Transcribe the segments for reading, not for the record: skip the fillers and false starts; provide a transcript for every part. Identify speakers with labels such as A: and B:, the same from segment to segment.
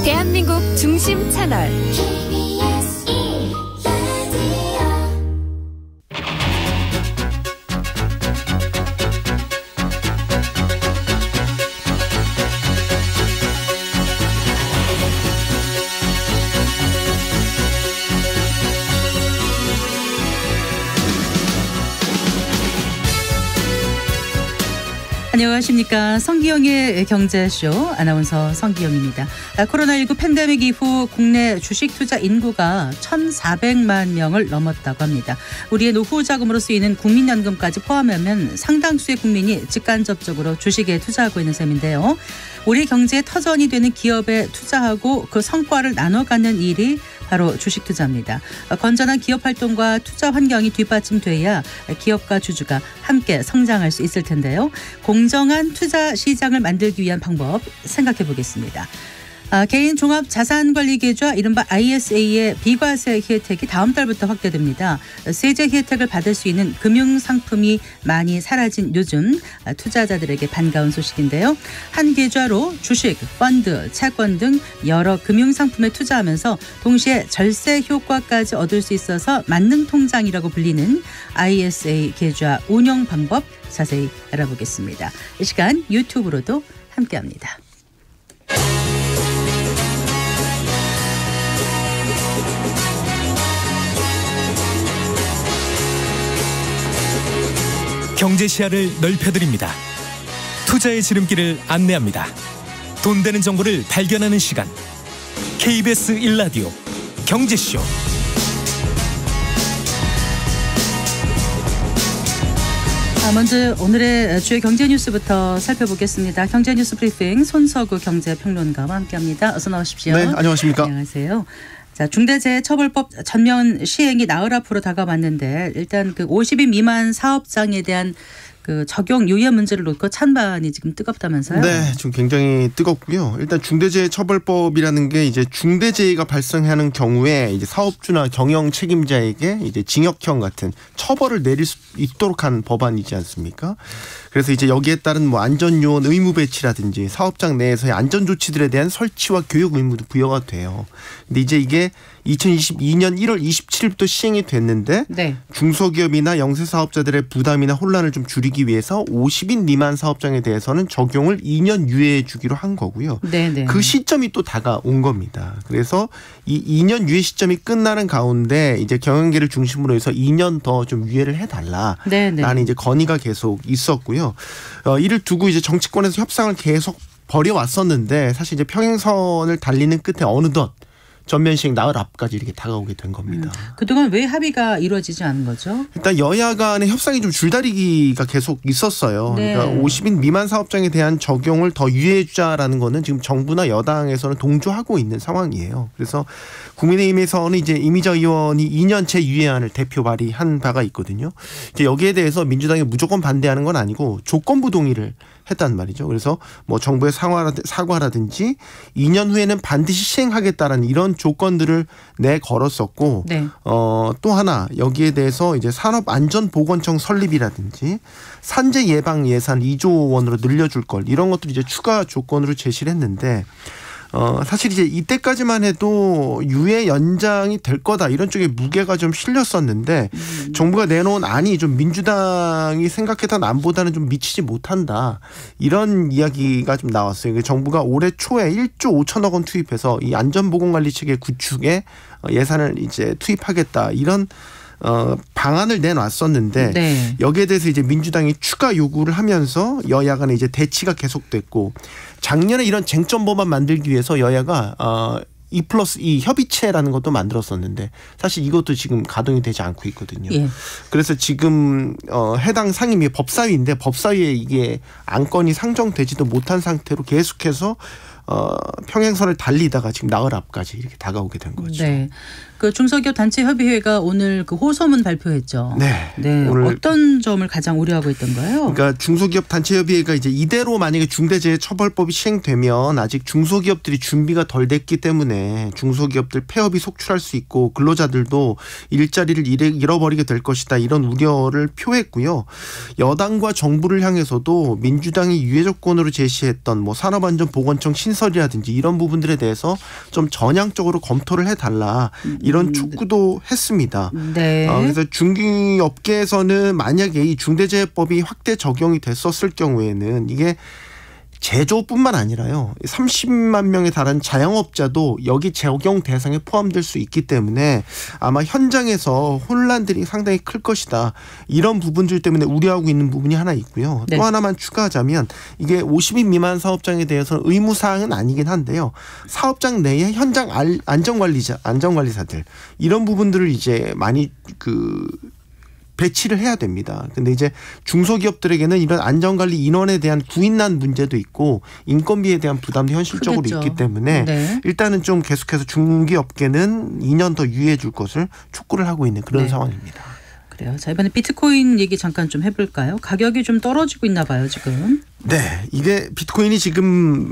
A: 대한민국 중심 채널
B: 안녕하십니까. 성기영의 경제쇼 아나운서 성기영입니다. 코로나19 팬데믹 이후 국내 주식 투자 인구가 1,400만 명을 넘었다고 합니다. 우리의 노후 자금으로 쓰이는 국민연금까지 포함하면 상당수의 국민이 직간접적으로 주식에 투자하고 있는 셈인데요. 우리 경제의 터전이 되는 기업에 투자하고 그 성과를 나눠 갖는 일이 바로 주식 투자입니다. 건전한 기업 활동과 투자 환경이 뒷받침돼야 기업과 주주가 함께 성장할 수 있을 텐데요. 공정한 투자 시장을 만들기 위한 방법 생각해 보겠습니다. 개인 종합 자산관리 계좌 이른바 ISA의 비과세 혜택이 다음 달부터 확대됩니다. 세제 혜택을 받을 수 있는 금융상품이 많이 사라진 요즘 투자자들에게 반가운 소식인데요. 한 계좌로 주식, 펀드, 채권 등 여러 금융상품에 투자하면서 동시에 절세 효과까지 얻을 수 있어서 만능통장이라고 불리는 ISA 계좌 운영 방법 자세히 알아보겠습니다. 이 시간 유튜브로도 함께합니다.
C: 경제 시야를 넓혀드립니다. 투자의 지름길을 안내합니다. 돈 되는 정보를 발견하는 시간. KBS 1라디오 경제쇼.
B: 먼저 오늘의 주요 경제 뉴스부터 살펴보겠습니다. 경제 뉴스 브리핑 손석우 경제평론가와 함께합니다. 어서 나오십시오.
D: 네, 안녕하십니까.
B: 안녕하세요. 자, 중대재해처벌법 전면 시행이 나흘 앞으로 다가왔는데 일단 그 50인 미만 사업장에 대한 그 적용 유예 문제를 놓고 찬반이 지금 뜨겁다면서요?
D: 네, 지금 굉장히 뜨겁고요. 일단 중대재해처벌법이라는 게 이제 중대재해가 발생하는 경우에 이제 사업주나 경영 책임자에게 이제 징역형 같은 처벌을 내릴 수 있도록 한 법안이지 않습니까? 그래서 이제 여기에 따른 뭐 안전요원 의무 배치라든지 사업장 내에서의 안전조치들에 대한 설치와 교육 의무도 부여가 돼요. 근데 이제 이게 2022년 1월 27일부터 시행이 됐는데
B: 네.
D: 중소기업이나 영세사업자들의 부담이나 혼란을 좀 줄이기 위해서 50인 미만 사업장에 대해서는 적용을 2년 유예해 주기로 한 거고요.
B: 네네.
D: 그 시점이 또 다가온 겁니다. 그래서 이 2년 유예 시점이 끝나는 가운데 이제 경영계를 중심으로 해서 2년 더 좀 유예를 해달라라는 이제 건의가 계속 있었고요. 이를 두고 이제 정치권에서 협상을 계속 벌여왔었는데 사실 이제 평행선을 달리는 끝에 어느덧 전면 시행 나흘 앞까지 이렇게 다가오게 된 겁니다.
B: 그동안 왜 합의가 이루어지지 않은 거죠?
D: 일단 여야 간의 협상이 좀 줄다리기가 계속 있었어요.
B: 네.
D: 그러니까 50인 미만 사업장에 대한 적용을 더 유예해 주자라는 거는 지금 정부나 여당에서는 동조하고 있는 상황이에요. 그래서 국민의힘에서는 이제 이미자 의원이 2년째 유예안을 대표 발의한 바가 있거든요. 이제 여기에 대해서 민주당이 무조건 반대하는 건 아니고 조건부 동의를 했단 말이죠. 그래서 뭐 정부의 사과라든지 2년 후에는 반드시 시행하겠다라는 이런 조건들을 내걸었었고
B: 네.
D: 또 하나 여기에 대해서 이제 산업안전보건청 설립이라든지 산재 예방 예산 2조 원으로 늘려줄 걸 이런 것들 이제 추가 조건으로 제시를 했는데 사실 이제 이때까지만 해도 유예 연장이 될 거다 이런 쪽에 무게가 좀 실렸었는데 정부가 내놓은 안이 좀 민주당이 생각했던 안보다는 좀 미치지 못한다 이런 이야기가 좀 나왔어요. 정부가 올해 초에 1조 5천억 원 투입해서 이 안전보건관리 체계 구축에 예산을 이제 투입하겠다 이런 방안을 내놨었는데
B: 네.
D: 여기에 대해서 이제 민주당이 추가 요구를 하면서 여야 간에 이제 대치가 계속됐고 작년에 이런 쟁점법안 만들기 위해서 여야가 2+2 협의체라는 것도 만들었었는데 사실 이것도 지금 가동이 되지 않고 있거든요.
B: 예.
D: 그래서 지금 해당 상임위 법사위인데 법사위에 이게 안건이 상정되지도 못한 상태로 계속해서 평행선을 달리다가 지금 나흘 앞까지 이렇게 다가오게 된 거죠.
B: 네. 그 중소기업 단체 협의회가 오늘 그 호소문 발표했죠.
D: 네.
B: 네.
D: 오늘
B: 어떤 점을 가장 우려하고 있던가요?
D: 그러니까 중소기업 단체 협의회가 이제 이대로 만약에 중대재해처벌법이 시행되면 아직 중소기업들이 준비가 덜 됐기 때문에 중소기업들 폐업이 속출할 수 있고 근로자들도 일자리를 잃어버리게 될 것이다 이런 우려를 표했고요. 여당과 정부를 향해서도 민주당이 유예 조건으로 제시했던 뭐 산업안전보건청 신설이라든지 이런 부분들에 대해서 좀 전향적으로 검토를 해달라 이런 촉구도 했습니다.
B: 네.
D: 그래서 중기업계에서는 만약에 이 중대재해법이 확대 적용이 됐었을 경우에는 이게 제조뿐만 아니라요. 30만 명에 달하는 자영업자도 여기 적용 대상에 포함될 수 있기 때문에 아마 현장에서 혼란들이 상당히 클 것이다. 이런 부분들 때문에 우려하고 있는 부분이 하나 있고요.
B: 네.
D: 또 하나만 추가하자면 이게 50인 미만 사업장에 대해서는 의무사항은 아니긴 한데요. 사업장 내에 현장 안전관리사들 이런 부분들을 이제 많이 배치를 해야 됩니다. 근데 이제 중소기업들에게는 이런 안전관리 인원에 대한 구인난 문제도 있고 인건비에 대한 부담도 현실적으로
B: 크겠죠.
D: 있기 때문에
B: 네.
D: 일단은 좀 계속해서 중기업계는 2년 더 유예해 줄 것을 촉구를 하고 있는 그런
B: 네.
D: 상황입니다.
B: 그래요. 자, 이번에 비트코인 얘기 잠깐 좀 해볼까요? 가격이 좀 떨어지고 있나 봐요, 지금.
D: 네, 이게 비트코인이 지금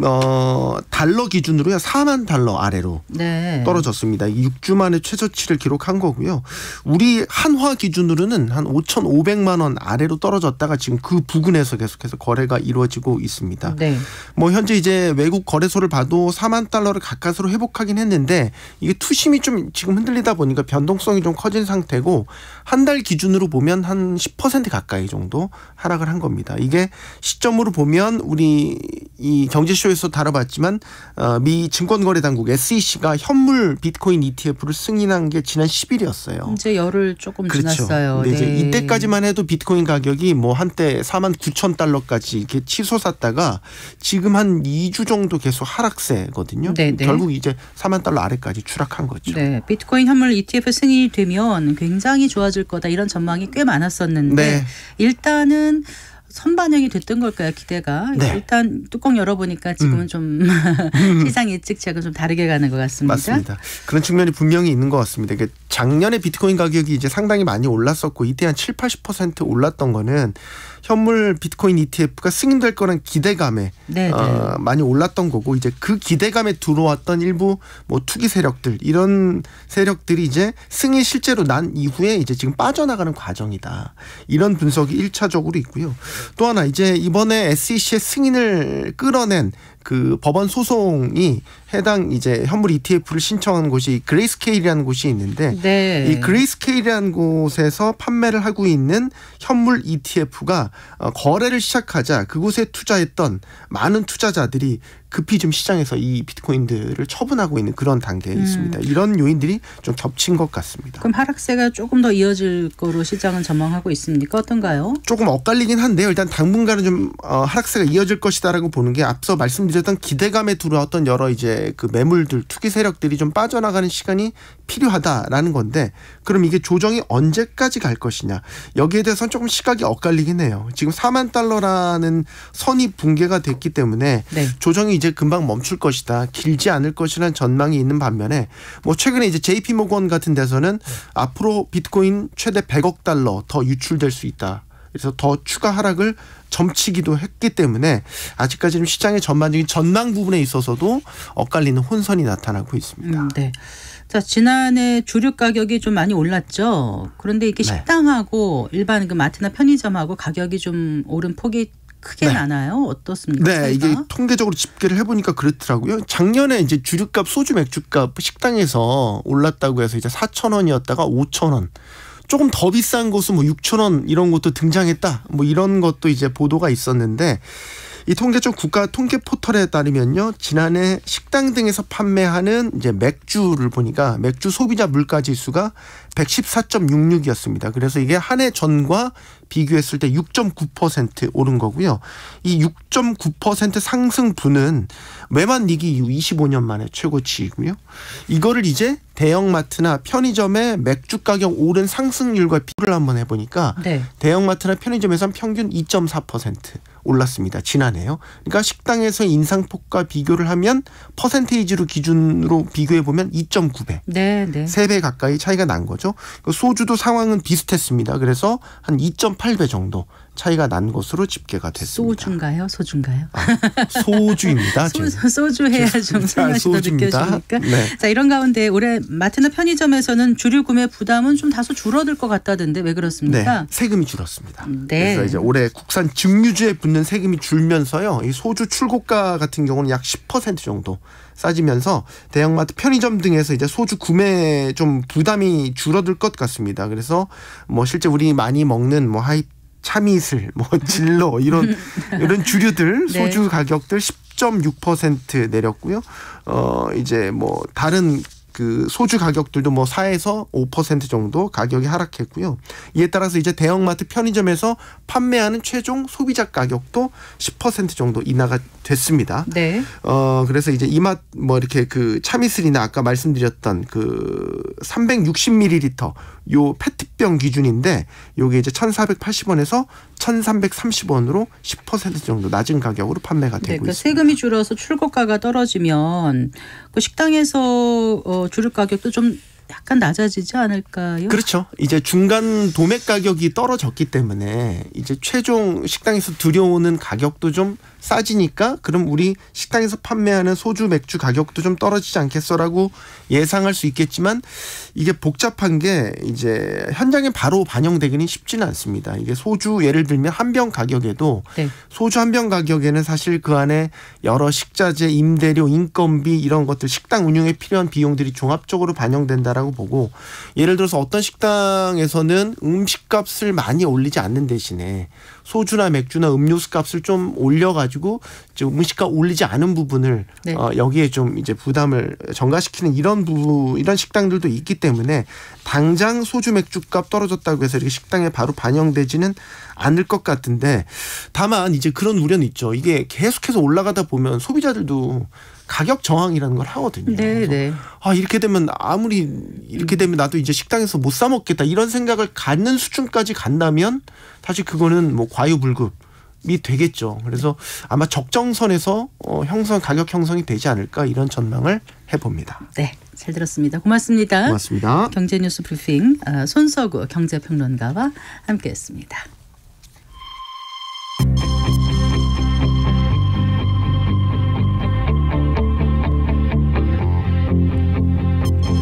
D: 달러 기준으로요 4만 달러 아래로
B: 네.
D: 떨어졌습니다. 6주 만에 최저치를 기록한 거고요. 우리 한화 기준으로는 한 5,500만 원 아래로 떨어졌다가 지금 그 부근에서 계속해서 거래가 이루어지고 있습니다.
B: 네.
D: 뭐 현재 이제 외국 거래소를 봐도 4만 달러를 가까스로 회복하긴 했는데 이게 투심이 좀 지금 흔들리다 보니까 변동성이 좀 커진 상태고 한 달 기준으로 보면 한 10% 가까이 정도 하락을 한 겁니다. 이게 시점으로 보면 우리 이 경제쇼에서 다뤄봤지만 미 증권거래당국 SEC가 현물 비트코인 ETF를 승인한 게 지난 10일이었어요.
B: 이제 열흘 조금
D: 그렇죠.
B: 지났어요.
D: 근데 이제
B: 네.
D: 이때까지만 해도 비트코인 가격이 뭐 한때 49,000달러까지 이렇게 치솟았다가 지금 한 2주 정도 계속 하락세거든요.
B: 네네.
D: 결국 이제 4만 달러 아래까지 추락한 거죠.
B: 네, 비트코인 현물 ETF 승인이 되면 굉장히 좋아질 거다 이런 전망이 꽤 많았었는데
D: 네.
B: 일단은 선반영이 됐던 걸까요, 기대가?
D: 네.
B: 일단 뚜껑 열어보니까 지금은 좀 시장 예측치하고 좀 다르게 가는 것 같습니다.
D: 맞습니다. 그런 측면이 분명히 있는 것 같습니다. 이게 작년에 비트코인 가격이 이제 상당히 많이 올랐었고 이때 한 7, 80% 올랐던 거는 현물 비트코인 ETF가 승인될 거란 기대감에 많이 올랐던 거고 이제 그 기대감에 들어왔던 일부 뭐 투기 세력들 이런 세력들이 이제 승인 실제로 난 이후에 이제 지금 빠져나가는 과정이다. 이런 분석이 1차적으로 있고요. 또 하나 이제 이번에 SEC의 승인을 끌어낸 그 법원 소송이 해당 이제 현물 ETF를 신청한 곳이 그레이스케일이라는 곳이 있는데
B: 네.
D: 이 그레이스케일이라는 곳에서 판매를 하고 있는 현물 ETF가 거래를 시작하자 그곳에 투자했던 많은 투자자들이 급히 좀 시장에서 이 비트코인들을 처분하고 있는 그런 단계에 있습니다. 이런 요인들이 좀 겹친 것 같습니다.
B: 그럼 하락세가 조금 더 이어질 거로 시장은 전망하고 있습니까? 어떤가요?
D: 조금 엇갈리긴 한데요. 일단 당분간은 좀 하락세가 이어질 것이다라고 보는 게 앞서 말씀드렸던 기대감에 들어왔던 여러 이제 그 매물들 투기 세력들이 좀 빠져나가는 시간이 필요하다라는 건데 그럼 이게 조정이 언제까지 갈 것이냐 여기에 대해서는 조금 시각이 엇갈리긴 해요. 지금 4만 달러라는 선이 붕괴가 됐기 때문에
B: 네.
D: 조정이 이제 금방 멈출 것이다. 길지 않을 것이라는 전망이 있는 반면에 뭐 최근에 이제 JP 모건 같은 데서는 앞으로 비트코인 최대 100억 달러 더 유출될 수 있다. 그래서 더 추가 하락을 점치기도 했기 때문에 아직까지는 시장의 전반적인 전망 부분에 있어서도 엇갈리는 혼선이 나타나고 있습니다.
B: 네. 자, 지난해 주류 가격이 좀 많이 올랐죠. 그런데 이게
D: 네.
B: 식당하고 일반 그 마트나 편의점하고 가격이 좀 오른 폭이 크게
D: 네.
B: 나나요? 어떻습니까?
D: 네,
B: 차이가?
D: 이게 통계적으로 집계를 해보니까 그렇더라고요. 작년에 이제 주류값 소주 맥주값 식당에서 올랐다고 해서 이제 4,000원이었다가 5,000원. 조금 더 비싼 곳은 뭐 6,000원 이런 것도 등장했다. 뭐 이런 것도 이제 보도가 있었는데 이 통계청 국가 통계 포털에 따르면요. 지난해 식당 등에서 판매하는 이제 맥주를 보니까 맥주 소비자 물가 지수가 114.66이었습니다. 그래서 이게 한 해 전과 비교했을 때 6.9% 오른 거고요. 이 6.9% 상승분은 외환 위기 이후 25년 만에 최고치이고요. 이거를 이제 대형마트나 편의점의 맥주 가격 오른 상승률과 비교를 한번 해보니까
B: 네.
D: 대형마트나 편의점에서는 평균 2.4% 올랐습니다. 지난해요. 그러니까 식당에서 인상폭과 비교를 하면 퍼센테이지로 기준으로 비교해보면 2.9배.
B: 네, 네.
D: 3배 가까이 차이가 난 거죠. 소주도 상황은 비슷했습니다. 그래서 한 2.8배 정도 차이가 난 것으로 집계가 됐습니다.
B: 소주인가요? 소주인가요?
D: 소주입니다.
B: 소주 해야 좀 술맛이 더 느껴지니까.
D: 네.
B: 자, 이런 가운데 올해 마트나 편의점에서는 주류 구매 부담은 좀 다소 줄어들 것 같다던데 왜 그렇습니까?
D: 네, 세금이 줄었습니다.
B: 네.
D: 그래서 이제 올해 국산 증류주에 붙는 세금이 줄면서요. 이 소주 출고가 같은 경우는 약 10% 정도 싸지면서 대형마트 편의점 등에서 이제 소주 구매 좀 부담이 줄어들 것 같습니다. 그래서 뭐 실제 우리 많이 먹는 뭐 참이슬, 뭐 진로 이런 주류들
B: 네.
D: 소주 가격들 10.6% 내렸고요. 이제 뭐 다른 그 소주 가격들도 뭐 4에서 5% 정도 가격이 하락했고요. 이에 따라서 이제 대형마트 편의점에서 판매하는 최종 소비자 가격도 10% 정도 인하가 됐습니다.
B: 네.
D: 그래서 이제 이맛 뭐 이렇게 그 참이슬이나 아까 말씀드렸던 그 360ml 요 페트병 기준인데 요게 이제 1,480원에서 1,330원으로 10% 정도 낮은 가격으로 판매가 되고
B: 그러니까
D: 있습니다.
B: 세금이 줄어서 출고가가 떨어지면 그 식당에서 주류 가격도 좀 약간 낮아지지 않을까요?
D: 그렇죠. 이제 중간 도매 가격이 떨어졌기 때문에 이제 최종 식당에서 들여오는 가격도 좀 싸지니까 그럼 우리 식당에서 판매하는 소주 맥주 가격도 좀 떨어지지 않겠어라고 예상할 수 있겠지만 이게 복잡한 게 이제 현장에 바로 반영되기는 쉽지는 않습니다. 이게 소주 예를 들면 한 병 가격에도
B: 네.
D: 소주 한 병 가격에는 사실 그 안에 여러 식자재, 임대료, 인건비 이런 것들 식당 운영에 필요한 비용들이 종합적으로 반영된다라고 보고 예를 들어서 어떤 식당에서는 음식값을 많이 올리지 않는 대신에 소주나 맥주나 음료수 값을 좀 올려가지고 음식값 올리지 않은 부분을
B: 네.
D: 여기에 좀 이제 부담을 전가시키는 이런 식당들도 있기 때문에 당장 소주 맥주값 떨어졌다고 해서 이렇게 식당에 바로 반영되지는 않을 것 같은데 다만 이제 그런 우려는 있죠. 이게 계속해서 올라가다 보면 소비자들도 가격 저항이라는 걸 하거든요.
B: 네, 네.
D: 이렇게 되면 이렇게 되면 나도 이제 식당에서 못 사 먹겠다 이런 생각을 갖는 수준까지 간다면 사실 그거는 뭐 과유불급이 되겠죠. 그래서 아마 적정선에서 가격 형성이 되지 않을까 이런 전망을 해봅니다.
B: 네, 잘 들었습니다. 고맙습니다.
D: 고맙습니다.
B: 경제뉴스 브리핑 손석우 경제평론가와 함께했습니다.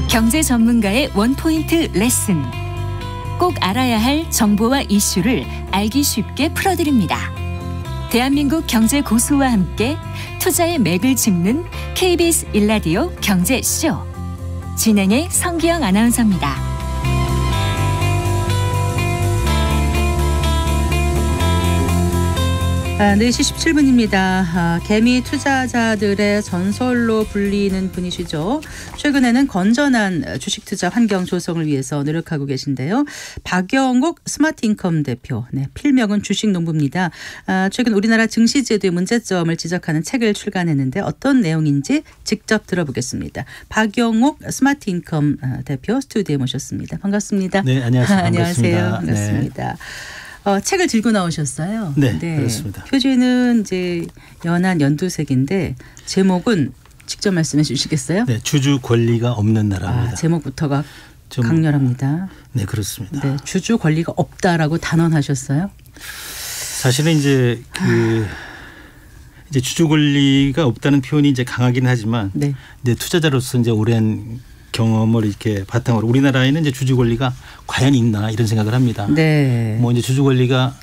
A: 경제 전문가의 원포인트 레슨. 꼭 알아야 할 정보와 이슈를 알기 쉽게 풀어드립니다. 대한민국 경제 고수와 함께 투자의 맥을 짚는 KBS 일라디오 경제쇼. 진행의 성기영 아나운서입니다.
B: 4시 17분입니다. 개미 투자자들의 전설로 불리는 분이시죠. 최근에는 건전한 주식 투자 환경 조성을 위해서 노력하고 계신데요. 박영옥 스마트인컴 대표, 필명은 주식농부입니다. 최근 우리나라 증시제도의 문제점을 지적하는 책을 출간했는데 어떤 내용인지 직접 들어보겠습니다. 박영옥 스마트인컴 대표 스튜디오에 모셨습니다. 반갑습니다.
E: 네, 안녕하세요.
B: 안녕하세요. 반갑습니다. 책을 들고 나오셨어요.
E: 네, 그렇습니다.
B: 표지는 이제 연한 연두색인데 제목은 직접 말씀해 주시겠어요?
E: 네, 주주 권리가 없는 나라입니다.
B: 제목부터가 강렬합니다.
E: 네, 그렇습니다.
B: 네, 주주 권리가 없다라고 단언하셨어요?
E: 사실은 이제 이제 주주 권리가 없다는 표현이 이제 강하긴 하지만
B: 네.
E: 이제 투자자로서 이제 오랜 경험을 이렇게 바탕으로 우리나라에는 이제 주주 권리가 과연 있나 이런 생각을 합니다.
B: 네.
E: 뭐 이제 주주 권리가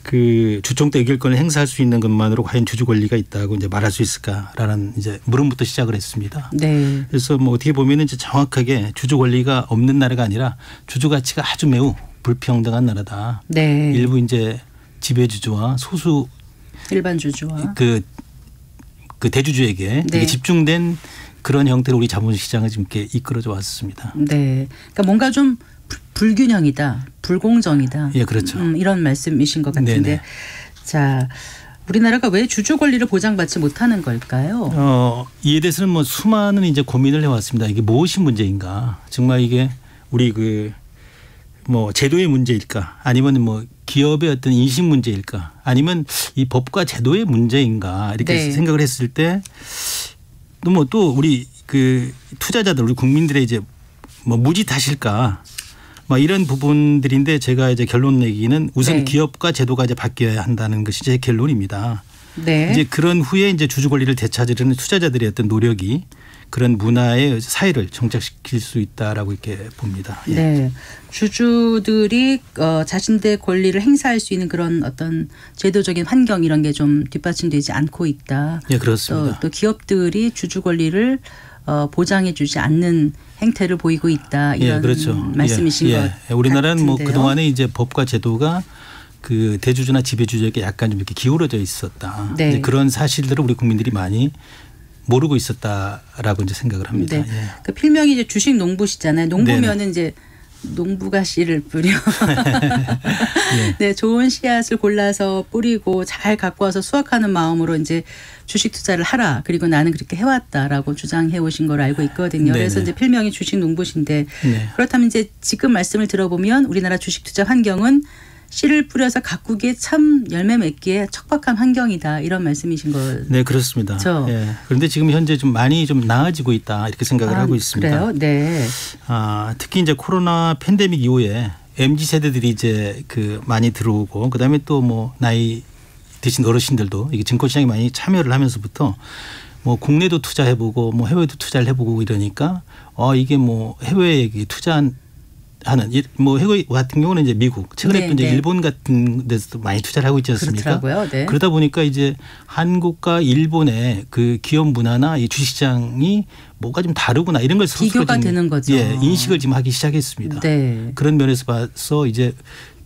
E: 그 주총도 의결권을 행사할 수 있는 것만으로 과연 주주 권리가 있다고 이제 말할 수 있을까라는 이제 물음부터 시작을 했습니다.
B: 네.
E: 그래서 뭐 어떻게 보면은 이제 정확하게 주주 권리가 없는 나라가 아니라 주주 가치가 아주 매우 불평등한 나라다.
B: 네.
E: 일부 이제 지배주주와 소수
B: 일반 주주와
E: 그 대주주에게
B: 네.
E: 이게 집중된 그런 형태로 우리 자본시장을 지금 이렇게 이끌어져 왔습니다.
B: 네. 그러니까 뭔가 좀 불균형이다, 불공정이다.
E: 예, 그렇죠.
B: 이런 말씀이신 것 같은데.
E: 네네.
B: 자, 우리나라가 왜 주주 권리를 보장받지 못하는 걸까요?
E: 이에 대해서는 뭐 수많은 이제 고민을 해왔습니다. 이게 무엇이 문제인가? 정말 이게 우리 뭐 제도의 문제일까? 아니면 뭐 기업의 어떤 인식 문제일까? 아니면 이 법과 제도의 문제인가? 이렇게
B: 네.
E: 생각을 했을 때 또 우리 투자자들 우리 국민들의 이제 뭐 무지 탓일까? 뭐 이런 부분들인데 제가 이제 결론 내기는 우선
B: 네.
E: 기업과 제도가 이제 바뀌어야 한다는 것이 제 결론입니다.
B: 네.
E: 이제 그런 후에 이제 주주 권리를 되찾으려는 투자자들의 어떤 노력이 그런 문화의 사회를 정착시킬 수 있다라고 이렇게 봅니다. 예.
B: 네. 주주들이 자신들의 권리를 행사할 수 있는 그런 어떤 제도적인 환경 이런 게 좀 뒷받침되지 않고 있다.
E: 예, 그렇습니다.
B: 또 기업들이 주주 권리를 보장해 주지 않는 행태를 보이고 있다. 이런
E: 예, 그렇죠.
B: 말씀이신 것 같은데요.
E: 우리나라는 뭐 그동안에 이제 법과 제도가 그 대주주나 지배주주에게 약간 좀 이렇게 기울어져 있었다.
B: 네.
E: 이제 그런 사실들을 우리 국민들이 많이 모르고 있었다라고 이제 생각을 합니다.
B: 네.
E: 예.
B: 그 필명이 이제 주식 농부시잖아요. 농부면은
E: 네네.
B: 이제 농부가 씨를 뿌려.
E: 예.
B: 네, 좋은 씨앗을 골라서 뿌리고 잘 갖고 와서 수확하는 마음으로 이제 주식 투자를 하라. 그리고 나는 그렇게 해왔다라고 주장해 오신 걸 알고 있거든요.
E: 네네.
B: 그래서 이제 필명이 주식 농부신데
E: 네.
B: 그렇다면 이제 지금 말씀을 들어보면 우리나라 주식 투자 환경은 씨를 뿌려서 가꾸기에 참 열매 맺기에 척박한 환경이다. 이런 말씀이신 거.
E: 네, 그렇습니다.
B: 그렇죠.
E: 예. 그런데 지금 현재 좀 많이 좀 나아지고 있다 이렇게 생각을 하고 있습니다.
B: 그래요? 네.
E: 특히 이제 코로나 팬데믹 이후에 MZ 세대들이 이제 그 많이 들어오고 그다음에 또 뭐 나이 드신 어르신들도 이게 증권시장에 많이 참여를 하면서부터 뭐 국내도 투자해보고 뭐 해외도 투자를 해보고 이러니까 이게 뭐 해외에 투자한 하는 뭐 해외 같은 경우는 이제 미국 최근에
B: 네,
E: 또 이제
B: 네.
E: 일본 같은 데서도 많이 투자를 하고 있지 않습니까?
B: 그렇더라고요. 네.
E: 그러다 보니까 이제 한국과 일본의 그 기업 문화나 이 주식시장이 뭐가 좀 다르구나 이런 걸 스스로
B: 비교가
E: 지금
B: 되는 거죠.
E: 예, 인식을 지금 하기 시작했습니다.
B: 네.
E: 그런 면에서 봐서 이제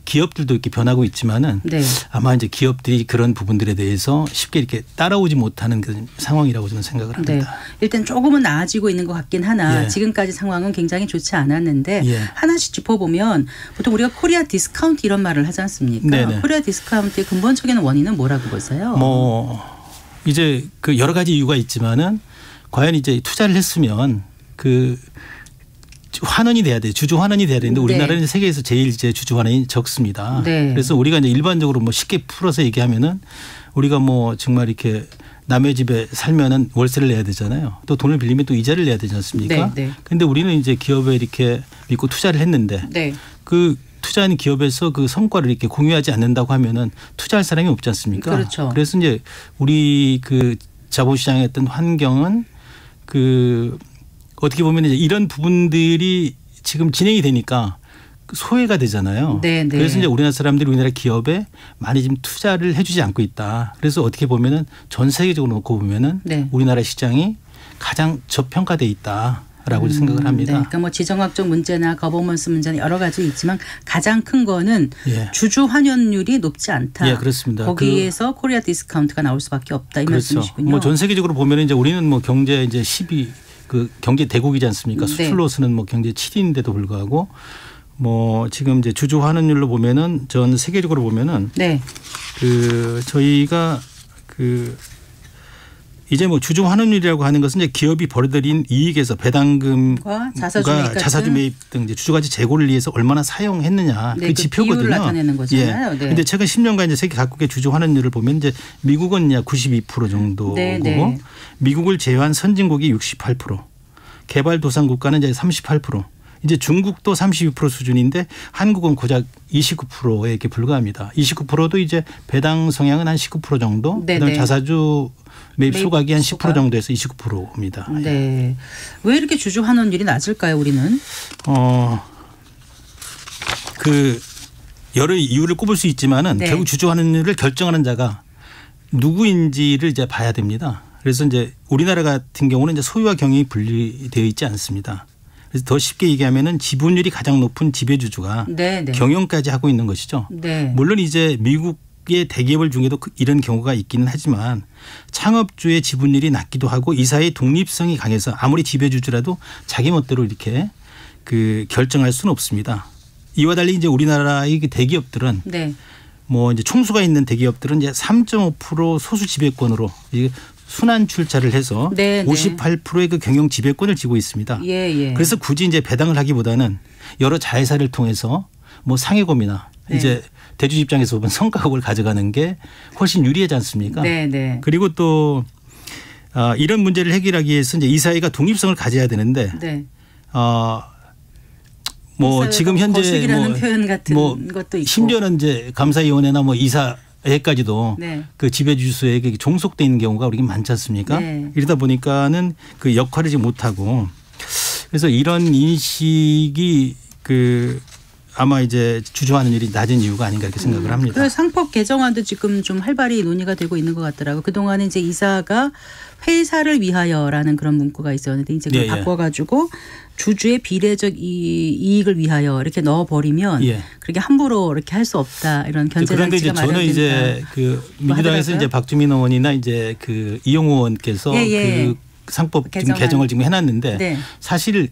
E: 기업들도 이렇게 변하고 있지만은
B: 네.
E: 아마 이제 기업들이 그런 부분들에 대해서 쉽게 이렇게 따라오지 못하는 그런 상황이라고 저는 생각을 합니다.
B: 네. 일단 조금은 나아지고 있는 것 같긴 하나
E: 예.
B: 지금까지 상황은 굉장히 좋지 않았는데
E: 예.
B: 하나씩 짚어보면 보통 우리가 코리아 디스카운트 이런 말을 하지 않습니까?
E: 네네.
B: 코리아 디스카운트의 근본적인 원인은 뭐라고 보세요?
E: 뭐 이제 그 여러 가지 이유가 있지만은 과연 이제 투자를 했으면 그 환원이 돼야 돼. 주주 환원이 돼야 되는데 우리나라는
B: 네.
E: 세계에서 제일 이제 주주 환원이 적습니다.
B: 네.
E: 그래서 우리가 이제 일반적으로 뭐 쉽게 풀어서 얘기하면은 우리가 뭐 정말 이렇게 남의 집에 살면은 월세를 내야 되잖아요. 또 돈을 빌리면 또 이자를 내야 되지 않습니까?
B: 네, 네.
E: 그런데 우리는 이제 기업에 이렇게 믿고 투자를 했는데
B: 네.
E: 그 투자하는 기업에서 그 성과를 이렇게 공유하지 않는다고 하면은 투자할 사람이 없지 않습니까?
B: 그렇죠.
E: 그래서 이제 우리 그 자본시장의 어떤 환경은 그 어떻게 보면 이제 이런 부분들이 지금 진행이 되니까 소외가 되잖아요.
B: 네, 네.
E: 그래서 이제 우리나라 사람들이 우리나라 기업에 많이 지금 투자를 해주지 않고 있다. 그래서 어떻게 보면은 전 세계적으로 놓고 보면은
B: 네.
E: 우리나라 시장이 가장 저평가돼 있다라고 생각을 합니다.
B: 네. 그러니까 뭐 지정학적 문제나 거버먼스 문제는 여러 가지 있지만 가장 큰 거는
E: 예.
B: 주주 환원율이 높지 않다.
E: 예, 그렇습니다.
B: 거기에서 코리아 디스카운트가 나올 수밖에 없다 이
E: 그렇죠.
B: 말씀이시군요.
E: 뭐 전 세계적으로 보면 이제 우리는 뭐 경제 이제 10위 그 경제 대국이지 않습니까?
B: 네.
E: 수출로서는 뭐 경제 7위인데도 불구하고 뭐 지금 이제 주주 환원율로 보면은 전 세계적으로 보면은
B: 네.
E: 그 저희가 그 이제 뭐 주주 환원율이라고 하는 것은 이제 기업이 벌어들인 이익에서 배당금과 자사주 매입 등 이제 주주가치 재고를 위해서 얼마나 사용했느냐
B: 네,
E: 그 지표거든요.
B: 비율을 나타내는 거잖아요. 네.
E: 그런데 최근 10년간 이제 세계 각국의 주주 환원율을 보면 이제 미국은 약 92% 정도고
B: 네, 네. 미국을
E: 제외한 선진국이 68%, 개발도상국가는 이제 38%. 이제 중국도 32% 수준인데 한국은 고작 29%에 이렇게 불과합니다. 29%도 이제 배당 성향은 한 19% 정도.
B: 네네.
E: 그다음에 자사주 매입 소각이 한 10% 정도에서 29%입니다.
B: 네. 왜 이렇게 주주 환원율이 낮을까요, 우리는?
E: 그 여러 이유를 꼽을 수 있지만은
B: 네.
E: 결국 주주 환원율을 결정하는 자가 누구인지를 이제 봐야 됩니다. 그래서 이제 우리나라 같은 경우는 이제 소유와 경영이 분리되어 있지 않습니다. 그래서 더 쉽게 얘기하면은 지분율이 가장 높은 지배주주가
B: 네, 네.
E: 경영까지 하고 있는 것이죠.
B: 네.
E: 물론 이제 미국의 대기업을 중에도 이런 경우가 있기는 하지만 창업주의 지분율이 낮기도 하고 이사의 독립성이 강해서 아무리 지배주주라도 자기 멋대로 이렇게 그 결정할 수는 없습니다. 이와 달리 이제 우리나라의 그 대기업들은
B: 네.
E: 뭐 이제 총수가 있는 대기업들은 이제 3.5% 소수 지배권으로 이게 순환 출자를 해서
B: 네, 네.
E: 58%의 그 경영 지배권을 쥐고 있습니다.
B: 예, 예.
E: 그래서 굳이 이제 배당을 하기보다는 여러 자회사를 통해서 뭐 상해금이나
B: 네.
E: 이제 대주주 입장에서 보면 성과급을 가져가는 게 훨씬 유리하지 않습니까?
B: 네, 네.
E: 그리고 또 이런 문제를 해결하기 위해서 이제 이사회가 독립성을 가져야 되는데
B: 네.
E: 뭐 지금 현재
B: 거식이라는 표현 같은 것도 있고
E: 심지어는 이제 감사위원회나 뭐 이사회까지도
B: 네.
E: 그 지배주주소에 종속돼 있는 경우가 우리가 많지 않습니까?
B: 네.
E: 이러다 보니까는 그 역할을 지금 못하고 그래서 이런 인식이 그 아마 이제 주저하는 일이 낮은 이유가 아닌가 이렇게 생각을 합니다.
B: 그 상법 개정안도 지금 좀 활발히 논의가 되고 있는 것 같더라고요. 그동안은 이제 이사가 회사를 위하여라는 그런 문구가 있었는데 이제 그걸 바꿔가지고 주주의 비례적 이익을 위하여 이렇게 넣어버리면 그렇게 함부로 이렇게 할 수 없다 이런 견제
E: 그런데
B: 장치가
E: 이제 저는 이제 그 민주당에서 이제 박주민 의원이나 이제 그 이용호 의원께서 그 상법 개정을 지금 해놨는데 사실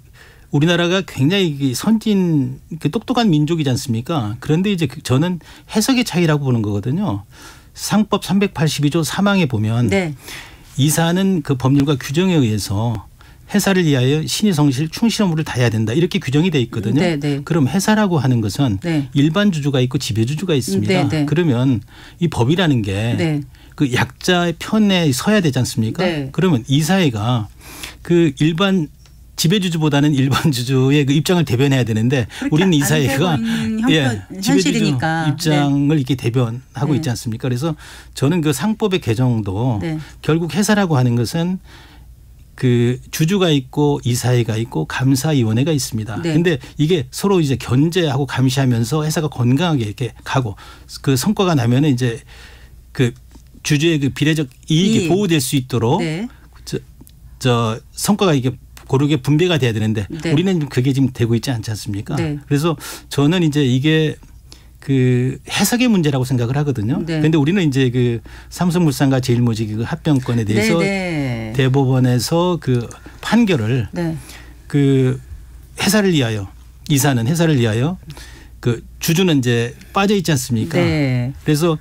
E: 우리나라가 굉장히 선진 그 똑똑한 민족이지 않습니까? 그런데 이제 저는 해석의 차이라고 보는 거거든요. 상법 382조 3항에 보면 이사는 그 법률과 규정에 의해서 회사를 위하여 신의 성실 충실 업무를 다해야 된다 이렇게 규정이 돼 있거든요. 그럼 회사라고 하는 것은 일반 주주가 있고 지배주주가 있습니다. 그러면 이 법이라는 게 그 약자의 편에 서야 되지 않습니까? 그러면 이사회가 그 일반 지배주주보다는 일반 주주의 그 입장을 대변해야 되는데 우리는 이사회가 지배주주 입장을 이렇게 대변하고 있지 않습니까? 그래서 저는 그 상법의 개정도 결국 회사라고 하는 것은 그 주주가 있고 이사회가 있고 감사위원회가 있습니다. 그런데 이게 서로 이제 견제하고 감시하면서 회사가 건강하게 이렇게 가고 그 성과가 나면은 이제 그 주주의 그 비례적 이익이 보호될 수 있도록 저 성과가 이게 고르게 분배가 돼야 되는데 우리는 그게 지금 되고 있지 않지 않습니까? 그래서 저는 이제 이게 그 해석의 문제라고 생각을 하거든요. 그런데 우리는 이제 그 삼성물산과 제일모직 그 합병권에 대해서 대법원에서 그 판결을 그 회사를 위하여 이사는 회사를 위하여 그 주주는 이제 빠져 있지 않습니까? 그래서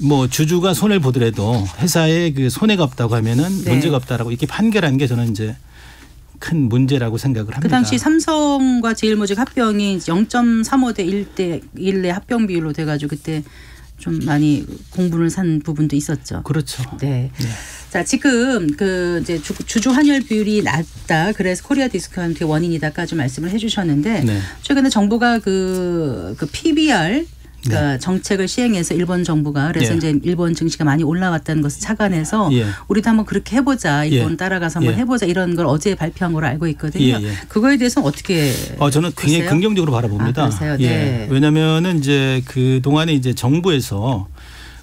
E: 뭐 주주가 손해를 보더라도 회사에 그 손해가 없다고 하면은 문제가 없다라고 이렇게 판결한 게 저는 이제 큰 문제라고 생각을 합니다.
B: 그 당시 삼성과 제일모직 합병이 0.35대 1대 1의 합병 비율로 돼가지고 그때 좀 많이 공분을 산 부분도 있었죠.
E: 그렇죠.
B: 자, 지금 그 이제 주주 환율 비율이 낮다. 그래서 코리아 디스카운트의 원인이다까지 말씀을 해주셨는데 최근에 정부가 그 PBR 그러니까 정책을 시행해서 일본 정부가 그래서 이제 일본 증시가 많이 올라왔다는 것을 착안해서 우리도 한번 그렇게 해보자. 일본 따라가서 한번 해보자. 이런 걸 어제 발표한 걸로 알고 있거든요. 그거에 대해서는 어떻게
E: 저는 굉장히 긍정적으로 바라봅니다. 왜냐하면은 이제 그 동안에 이제 정부에서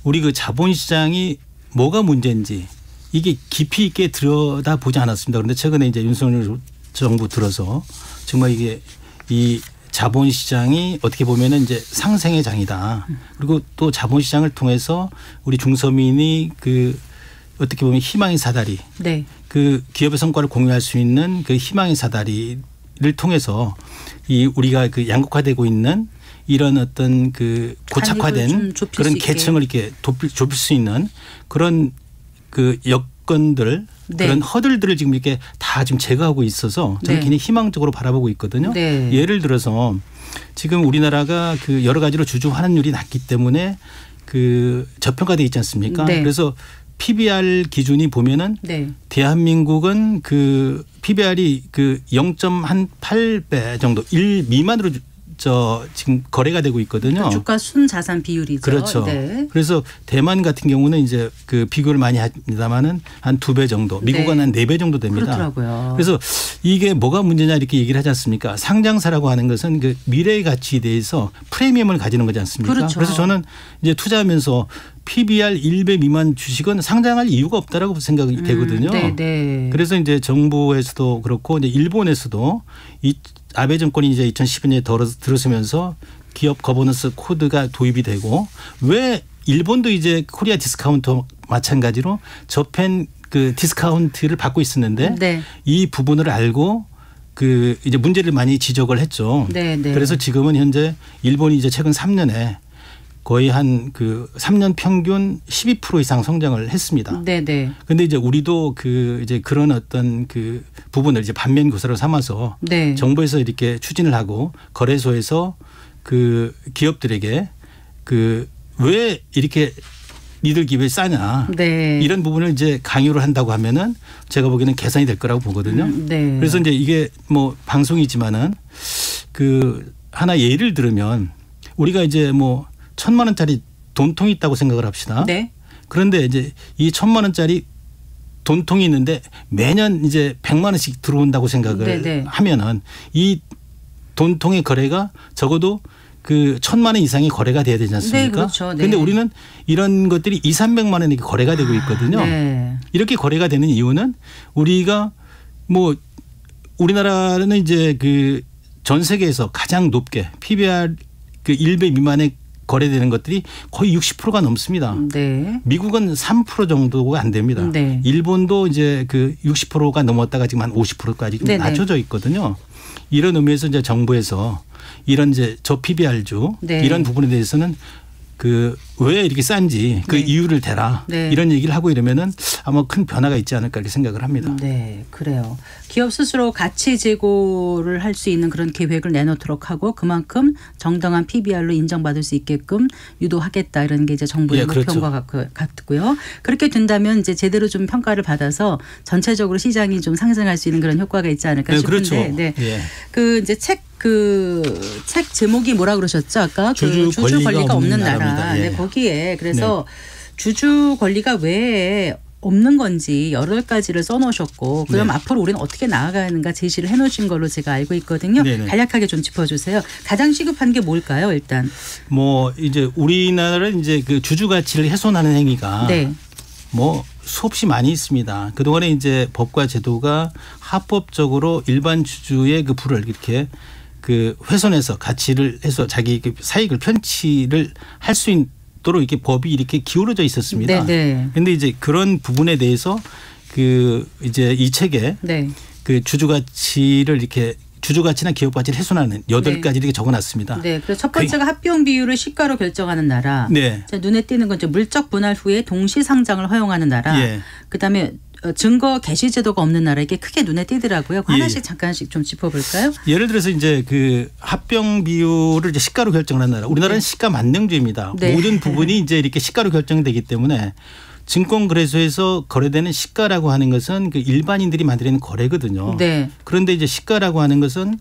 E: 우리 그 자본시장이 뭐가 문제인지 이게 깊이 있게 들여다보지 않았습니다. 그런데 최근에 이제 윤석열 정부 들어서 정말 이게 이 자본시장이 어떻게 보면은 이제 상생의 장이다. 그리고 또 자본시장을 통해서 우리 중서민이 그 어떻게 보면 희망의 사다리, 그 기업의 성과를 공유할 수 있는 그 희망의 사다리를 통해서 이 우리가 그 양극화되고 있는 이런 어떤 그 고착화된 그런 계층을 이렇게 좁힐 수 있는 그런 그 여건들 그런 허들들을 지금 이렇게 다 지금 제거하고 있어서 저는 굉장히 희망적으로 바라보고 있거든요. 예를 들어서 지금 우리나라가 그 여러 가지로 주주 환원율이 낮기 때문에 그 저평가돼 있지 않습니까? 그래서 PBR 기준이 보면은 대한민국은 그 PBR이 그 0.8배 정도 1 미만으로 지금 거래가 되고 있거든요.
B: 그러니까 주가 순자산 비율이죠.
E: 그렇죠. 그래서 대만 같은 경우는 이제 그 비교를 많이 합니다만은 한 2배 정도, 미국은 한 4배 정도 됩니다.
B: 그렇더라고요.
E: 그래서 이게 뭐가 문제냐 이렇게 얘기를 하지 않습니까? 상장사라고 하는 것은 그 미래의 가치에 대해서 프리미엄을 가지는 거지 않습니까? 그래서 저는 이제 투자하면서 PBR 1배 미만 주식은 상장할 이유가 없다라고 생각이 되거든요. 그래서 이제 정부에서도 그렇고 이제 일본에서도 이 아베 정권이 이제 2012년에 들어서면서 기업 거버넌스 코드가 도입이 되고 왜 일본도 이제 코리아 디스카운트 마찬가지로 저펜 그 디스카운트를 받고 있었는데 이 부분을 알고 그 이제 문제를 많이 지적을 했죠. 그래서 지금은 현재 일본이 이제 최근 3년에 거의 한 그 3년 평균 12% 이상 성장을 했습니다. 그런데 이제 우리도 그 이제 그런 어떤 그 부분을 이제 반면교사로 삼아서 정부에서 이렇게 추진을 하고 거래소에서 그 기업들에게 그 왜 이렇게 니들 기업이 싸냐 이런 부분을 이제 강요를 한다고 하면은 제가 보기에는 개선이 될 거라고 보거든요. 그래서 이제 이게 뭐 방송이지만은 그 하나 예를 들으면 우리가 이제 뭐 1,000만 원짜리 돈통이 있다고 생각을 합시다.
B: 네.
E: 그런데 이제 이 1,000만 원짜리 돈통이 있는데 매년 이제 100만 원씩 들어온다고 생각을
B: 네네.
E: 하면은 이 돈통의 거래가 적어도 그 1,000만 원 이상이 거래가 돼야 되지 않습니까?
B: 네, 그렇죠. 네.
E: 그런데 우리는 이런 것들이 200~300만 원이 거래가 되고 있거든요.
B: 네.
E: 이렇게 거래가 되는 이유는 우리가 뭐 우리나라는 이제 그 전 세계에서 가장 높게 PBR 그 1배 미만의 거래되는 것들이 거의 60%가 넘습니다.
B: 네.
E: 미국은 3% 정도가 안 됩니다.
B: 네.
E: 일본도 이제 그 60%가 넘었다가 지금 한 50%까지 좀
B: 네네.
E: 낮춰져 있거든요. 이런 의미에서 이제 정부에서 이런 이제 저 PBR주
B: 네.
E: 이런 부분에 대해서는 그 왜 이렇게 싼지 그
B: 네.
E: 이유를 대라
B: 네.
E: 이런 얘기를 하고 이러면은 아마 큰 변화가 있지 않을까 이렇게 생각을 합니다.
B: 네, 그래요. 기업 스스로 가치 제고를 할 수 있는 그런 계획을 내놓도록 하고 그만큼 정당한 PBR로 인정받을 수 있게끔 유도하겠다 이런 게 이제 정부의
E: 예, 그렇죠.
B: 목표인 것 같고요. 그렇게 된다면 이제 제대로 좀 평가를 받아서 전체적으로 시장이 좀 상승할 수 있는 그런 효과가 있지 않을까
E: 네,
B: 싶은데,
E: 그렇죠.
B: 네,
E: 예.
B: 그 이제 책 제목이 뭐라 그러셨죠? 아까 그 주주 권리가 없는 나라.
E: 나라입니다. 예.
B: 네, 거기에 그래서 주주 권리가 왜 없는 건지 여러 가지를 써놓으셨고 그럼
E: 네.
B: 앞으로 우리는 어떻게 나아가는가 제시를 해놓으신 걸로 제가 알고 있거든요.
E: 네네.
B: 간략하게 좀 짚어주세요. 가장 시급한 게 뭘까요? 일단.
E: 뭐 이제 우리나라는 이제 그 주주 가치를 훼손하는 행위가
B: 네.
E: 뭐 수없이 많이 있습니다. 그동안에 이제 법과 제도가 합법적으로 일반 주주의 그 부를 이렇게 그 훼손해서 가치를 해서 자기 그 사익을 편취를 할 수 있도록 이렇게 법이 이렇게 기울어져 있었습니다.
B: 네.
E: 그런데 이제 그런 부분에 대해서 그 이제 이 책에
B: 네.
E: 그 주주 가치를 이렇게 주주 가치나 기업 가치를 훼손하는 8가지 이렇게 적어놨습니다.
B: 네. 그래서 첫 번째가 합병 비율을 시가로 결정하는 나라.
E: 네.
B: 자, 눈에 띄는 건 이제 물적 분할 후에 동시 상장을 허용하는 나라.
E: 예.
B: 그다음에 증거 개시 제도가 없는 나라 이게 크게 눈에 띄더라고요.
E: 예.
B: 하나씩 잠깐씩 좀 짚어볼까요?
E: 예를 들어서 이제 그 합병 비율을 이제 시가로 결정하는 나라. 우리나라는 시가 만능주의입니다.
B: 네.
E: 모든 부분이 이제 이렇게 시가로 결정되기 때문에 증권거래소에서 거래되는 시가라고 하는 것은 그 일반인들이 만들어낸 거래거든요.
B: 네.
E: 그런데 이제 시가라고 하는 것은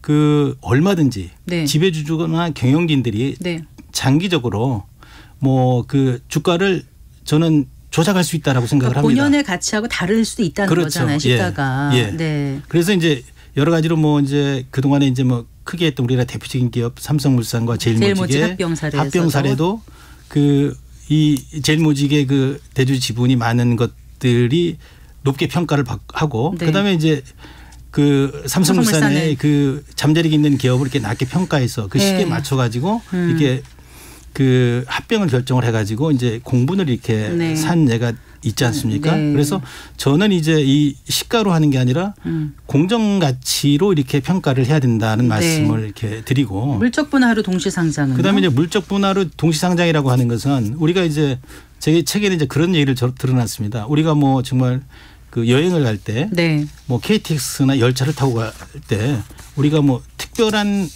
E: 그 얼마든지
B: 네.
E: 지배주주나 경영진들이
B: 네.
E: 장기적으로 뭐 그 주가를 저는 조작할 수 있다라고 생각을
B: 그러니까
E: 합니다.
B: 본연의 가치하고 다를 수도 있다는
E: 그렇죠.
B: 거잖아요. 시가가.
E: 예. 예.
B: 네.
E: 그래서 이제 여러 가지로 뭐 이제 그동안에 이제 뭐 크게 했던 우리나라 대표적인 기업 삼성물산과
B: 제일모직
E: 제일모직의
B: 합병
E: 사례도 그 이 제일모직의 그 대주 지분이 많은 것들이 높게 평가를 하고
B: 네.
E: 그다음에 이제 그 삼성물산의 그 잠자리에 있는 기업을 이렇게 낮게 평가해서 그 시기에
B: 네.
E: 맞춰 가지고 이렇게 그 합병을 결정을 해가지고 이제 공분을 이렇게
B: 네.
E: 산 예가 있지 않습니까?
B: 네.
E: 그래서 저는 이제 이 시가로 하는 게 아니라 공정 가치로 이렇게 평가를 해야 된다는 말씀을 이렇게 드리고
B: 물적 분할로 동시 상장은
E: 그다음에 이제 물적 분할로 동시 상장이라고 하는 것은 우리가 이제 제 책에는 이제 그런 얘기를 드러났습니다. 우리가 뭐 정말 그 여행을 갈 때
B: 네.
E: 뭐 KTX나 열차를 타고 갈 때 우리가 뭐 특별한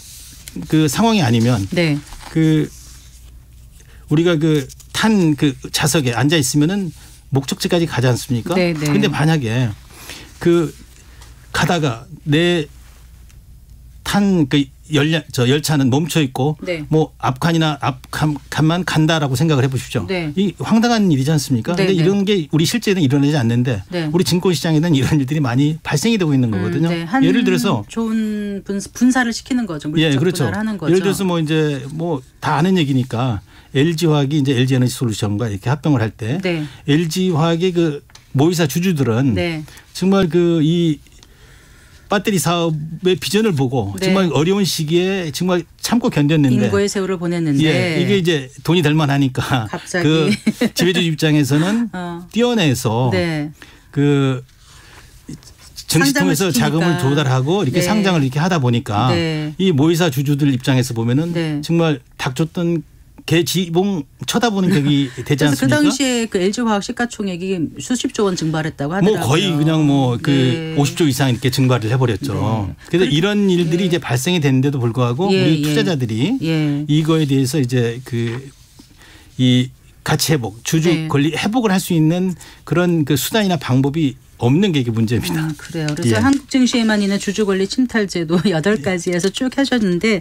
E: 그 상황이 아니면
B: 네.
E: 그 우리가 그 탄 그 좌석에 앉아 있으면은 목적지까지 가지 않습니까?
B: 네, 네.
E: 그런데 만약에 그 가다가 내 탄 그 열차는 멈춰 있고
B: 네.
E: 뭐 앞칸이나 앞칸만 간다라고 생각을 해보십시오.
B: 네.
E: 이 황당한 일이지 않습니까?
B: 네,
E: 그런데
B: 네.
E: 이런 게 우리 실제는 일어나지 않는데
B: 네.
E: 우리 증권시장에는 이런 일들이 많이 발생이 되고 있는 거거든요.
B: 네. 한
E: 예를 들어서
B: 좋은 분사를 시키는 거죠. 물적 분할을 하는 거죠.
E: 예를 들어서 뭐 이제 뭐 다 아는 얘기니까 LG화학이 이제 LG에너지솔루션과 이렇게 합병을 할 때
B: 네.
E: LG화학의 그 모의사 주주들은
B: 네.
E: 정말 그 이 배터리 사업의 비전을 보고
B: 네.
E: 정말 어려운 시기에 정말 참고 견뎠는데
B: 인고의 세월을 보냈는데
E: 예, 이게 이제 돈이 될 만하니까
B: 갑자기.
E: 그 지배주 입장에서는 띄어내서
B: 네.
E: 그 증시통에서
B: 상장을
E: 자금을
B: 시키니까.
E: 조달하고 이렇게
B: 네.
E: 상장을 이렇게 하다 보니까
B: 네.
E: 이 모의사 주주들 입장에서 보면은
B: 네.
E: 정말 닥쳤던 개 지봉 쳐다보는 격이 되지
B: 그래서 그
E: 않습니까?
B: 당시에 그 LG화학 시가총액이 수십조 원 증발했다고 하더라고요.
E: 뭐 거의 그냥 뭐 그
B: 네.
E: 50조 이상 이렇게 증발을 해버렸죠.
B: 네.
E: 그래서 이런 일들이
B: 예.
E: 이제 발생이 됐는데도 불구하고
B: 예,
E: 우리
B: 예.
E: 투자자들이
B: 예.
E: 이거에 대해서 이제 그 이 가치 회복, 주주
B: 네.
E: 권리 회복을 할 수 있는 그런 그 수단이나 방법이 없는 게 이게 문제입니다.
B: 그래요. 그래서 한국 증시에만 있는 주주권리 침탈제도 8가지에서 쭉 해줬는데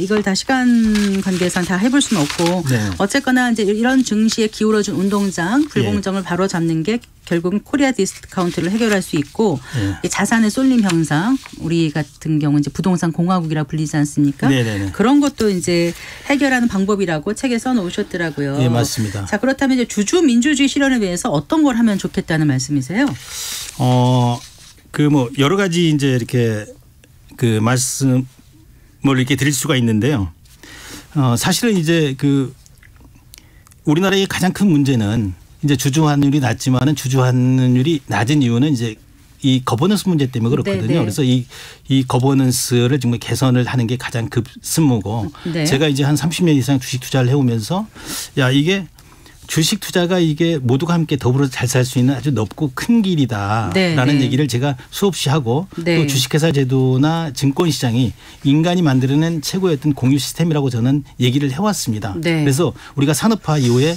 B: 이걸 다 시간 관계상 다 해볼 수는 없고 어쨌거나 이제 이런 증시에 기울어진 운동장 불공정을 바로 잡는 게 결국은 코리아 디스카운트를 해결할 수 있고 자산의 쏠림 현상 우리 같은 경우 이제 부동산 공화국이라 불리지 않습니까? 그런 것도 이제 해결하는 방법이라고 책에 써놓으셨더라고요.
E: 예, 맞습니다.
B: 자 그렇다면 이제 주주 민주주의 실현을 위해서 어떤 걸 하면 좋겠다는 말씀이세요?
E: 그 뭐 여러 가지 이제 이렇게 그 말씀을 이렇게 드릴 수가 있는데요. 사실은 이제 그 우리나라의 가장 큰 문제는 이제 주주 환율이 낮지만은 주주 환율이 낮은 이유는 이제 이 거버넌스 문제 때문에 그렇거든요. 그래서 이 거버넌스를 정말 개선을 하는 게 가장 급선무고 제가 이제 한 30년 이상 주식 투자를 해오면서 야 이게 주식 투자가 이게 모두가 함께 더불어서 잘 살 수 있는 아주 넓고 큰 길이다라는 얘기를 제가 수없이 하고 또 주식회사 제도나 증권시장이 인간이 만들어낸 최고의 어떤 공유 시스템이라고 저는 얘기를 해왔습니다. 그래서 우리가 산업화 이후에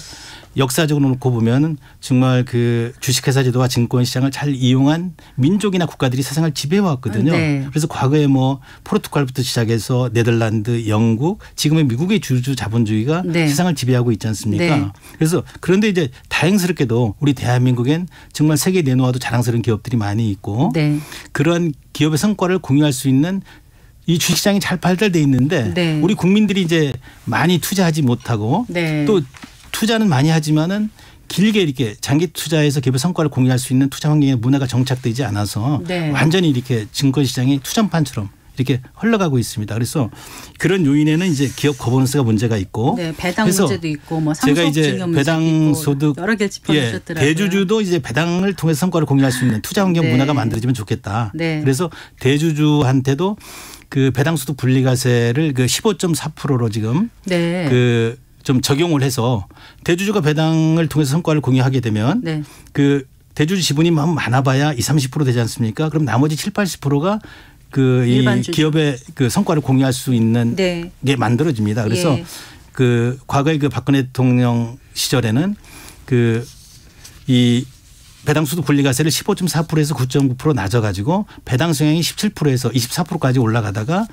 E: 역사적으로 놓고 보면 정말 그 주식회사 제도와 증권시장을 잘 이용한 민족이나 국가들이 세상을 지배해왔거든요. 그래서 과거에 뭐 포르투갈부터 시작해서 네덜란드, 영국, 지금의 미국의 주주 자본주의가 세상을 지배하고 있지 않습니까? 그래서 그런데 이제 다행스럽게도 우리 대한민국엔 정말 세계에 내놓아도 자랑스러운 기업들이 많이 있고 그런 기업의 성과를 공유할 수 있는 이 주식시장이 잘 발달돼 있는데 우리 국민들이 이제 많이 투자하지 못하고 또 투자는 많이 하지만은 길게 이렇게 장기 투자해서 기업의 성과를 공유할 수 있는 투자 환경의 문화가 정착되지 않아서 완전히 이렇게 증권시장이 투전판처럼 이렇게 흘러가고 있습니다. 그래서 그런 요인에는 이제 기업 거버넌스가 문제가 있고
B: 배당 문제도 있고 뭐 상속 증여
E: 배당 소득
B: 여러 개 짚어주셨더라고요.
E: 대주주도 이제 배당을 통해서 성과를 공유할 수 있는 투자 환경 문화가 만들어지면 좋겠다. 그래서 대주주한테도 그 배당 소득 분리과세를 그 15.4%로 지금 그 좀 적용을 해서 대주주가 배당을 통해서 성과를 공유하게 되면 그 대주주 지분이 많아봐야 20, 30% 되지 않습니까? 그럼 나머지 7, 80%가 그 이 기업의 그 성과를 공유할 수 있는 게 만들어집니다. 그래서 그 과거에 그 박근혜 대통령 시절에는 그 이 배당 소득 분리과세를 15.4%에서 9.9% 낮아가지고 배당 성향이 17%에서 24%까지 올라가다가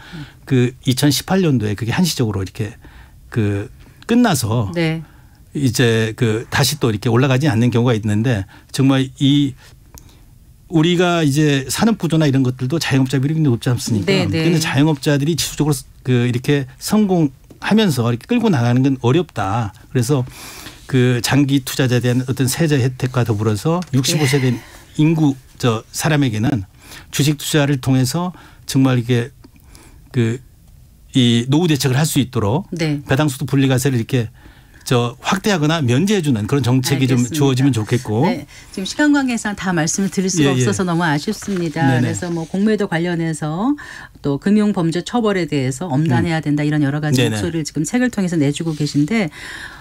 E: 그 2018년도에 그게 한시적으로 이렇게 그 끝나서 이제 그 다시 또 이렇게 올라가지 않는 경우가 있는데 정말 이 우리가 이제 산업 구조나 이런 것들도 자영업자 비율이 높지 않습니까? 그런데 자영업자들이 지속적으로 그 이렇게 성공하면서 이렇게 끌고 나가는 건 어렵다. 그래서 그 장기 투자자에 대한 어떤 세제 혜택과 더불어서 65세대 인구 저 사람에게는 주식 투자를 통해서 정말 이게 그 이 노후 대책을 할 수 있도록 배당 소득 분리과세를 이렇게 저 확대하거나 면제해 주는 그런 정책이 좀 주어지면 좋겠고.
B: 지금 시간 관계상 다 말씀을 드릴 수가 없어서 너무 아쉽습니다. 그래서 뭐 공매도 관련해서 또 금융범죄 처벌에 대해서 엄단해야 된다 이런 여러 가지 목소리를 지금 책을 통해서 내주고 계신데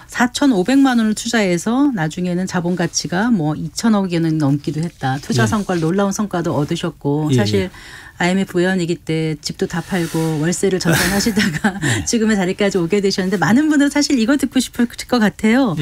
B: 4,500만 원을 투자해서 나중에는 자본 가치가 뭐 2천억에는 넘기도 했다. 투자 성과를 놀라운 성과도 얻으셨고 사실 IMF 외환위기 때 집도 다 팔고 월세를 전전하시다가 지금의 자리까지 오게 되셨는데 많은 분들은 사실 이거 듣고 싶을 것 같아요.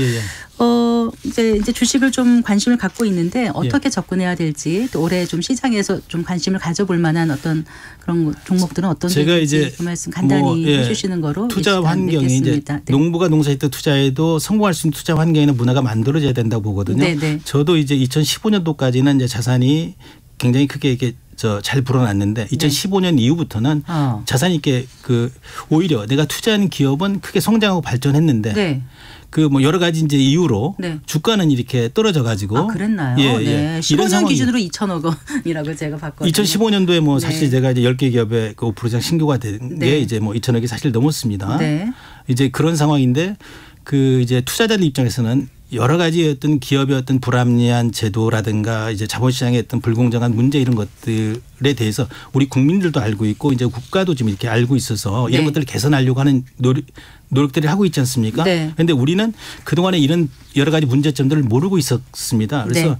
B: 이제 주식을 좀 관심을 갖고 있는데 어떻게 접근해야 될지 또 올해 좀 시장에서 좀 관심을 가져볼 만한 어떤 그런 종목들은 어떤
E: 제가 이제
B: 그 말씀 간단히 해주시는 거로
E: 투자 환경이 이제 농부가 농사짓다 투자해도 성공할 수 있는 투자 환경이나 문화가 만들어져야 된다고 보거든요. 저도 이제 2015년도까지는 이제 자산이 굉장히 크게 이렇게 잘 불어났는데 2015년 이후부터는 자산이 있게 그 오히려 내가 투자한 기업은 크게 성장하고 발전했는데 그 뭐 여러 가지 이제 이유로 주가는 이렇게 떨어져 가지고
B: 그랬나요? 15년 기준으로 2천억 원이라고 제가 봤거든요.
E: 2015년도에 뭐 사실 제가 이제 10개 기업의 그 5% 이상 신고가 된 게 이제 뭐 2천억이 사실 넘었습니다. 이제 그런 상황인데 그 이제 투자자들 입장에서는 여러 가지 어떤 기업의 어떤 불합리한 제도라든가 이제 자본시장의 어떤 불공정한 문제 이런 것들에 대해서 우리 국민들도 알고 있고 이제 국가도 지금 이렇게 알고 있어서 이런 것들을 개선하려고 하는 노력들을 하고 있지 않습니까? 그런데 우리는 그동안에 이런 여러 가지 문제점들을 모르고 있었습니다. 그래서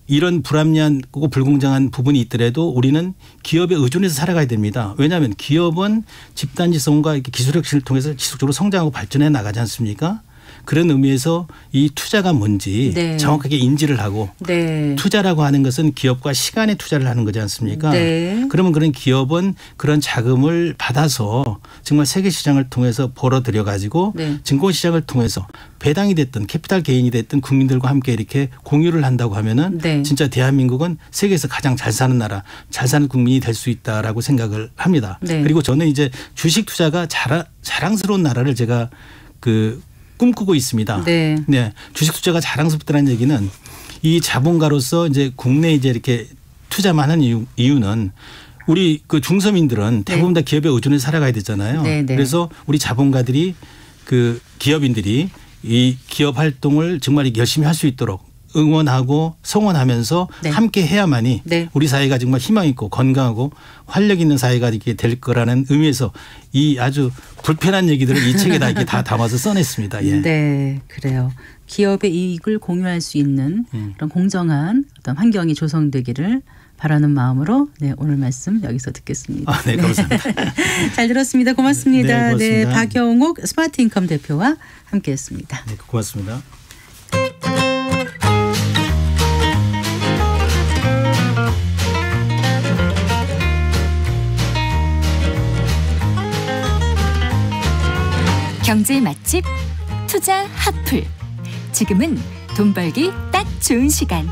E: 이런 불합리하고 불공정한 부분이 있더라도 우리는 기업에 의존해서 살아가야 됩니다. 왜냐하면 기업은 집단지성과 기술 혁신을 통해서 지속적으로 성장하고 발전해 나가지 않습니까? 그런 의미에서 이 투자가 뭔지
B: 네.
E: 정확하게 인지를 하고
B: 네.
E: 투자라고 하는 것은 기업과 시간에 투자를 하는 거지 않습니까?
B: 네.
E: 그러면 그런 기업은 그런 자금을 받아서 정말 세계 시장을 통해서 벌어들여 가지고
B: 네.
E: 증권 시장을 통해서 배당이 됐든 캐피탈 게인이 됐든 국민들과 함께 이렇게 공유를 한다고 하면은
B: 네.
E: 진짜 대한민국은 세계에서 가장 잘 사는 나라, 잘 사는 국민이 될 수 있다라고 생각을 합니다.
B: 네.
E: 그리고 저는 이제 주식 투자가 자랑스러운 나라를 제가 꿈꾸고 있습니다.
B: 네.
E: 네. 주식 투자가 자랑스럽다는 얘기는 이 자본가로서 이제 국내에 이제 이렇게 투자만 하는 이유는 우리 그 중서민들은 대부분 다 기업에 의존해서 살아가야 되잖아요.
B: 네, 네.
E: 그래서 우리 자본가들이 그 기업인들이 이 기업 활동을 정말 열심히 할 수 있도록 응원하고 성원하면서
B: 네.
E: 함께 해야만이
B: 네.
E: 우리 사회가 정말 희망 있고 건강하고 활력 있는 사회가 이렇게 될 거라는 의미에서 이 아주 불편한 얘기들을 이 책에다 이렇게 다 담아서 써냈습니다. 예.
B: 네, 그래요. 기업의 이익을 공유할 수 있는 그런 공정한 어떤 환경이 조성되기를 바라는 마음으로 네, 오늘 말씀 여기서 듣겠습니다.
E: 네, 감사합니다.
B: 잘 들었습니다. 고맙습니다.
E: 네, 고맙습니다.
B: 박영옥 스마트인컴 대표와 함께했습니다.
E: 네, 고맙습니다.
A: 경제 맛집 투자 핫플. 지금은 돈 벌기 딱 좋은 시간.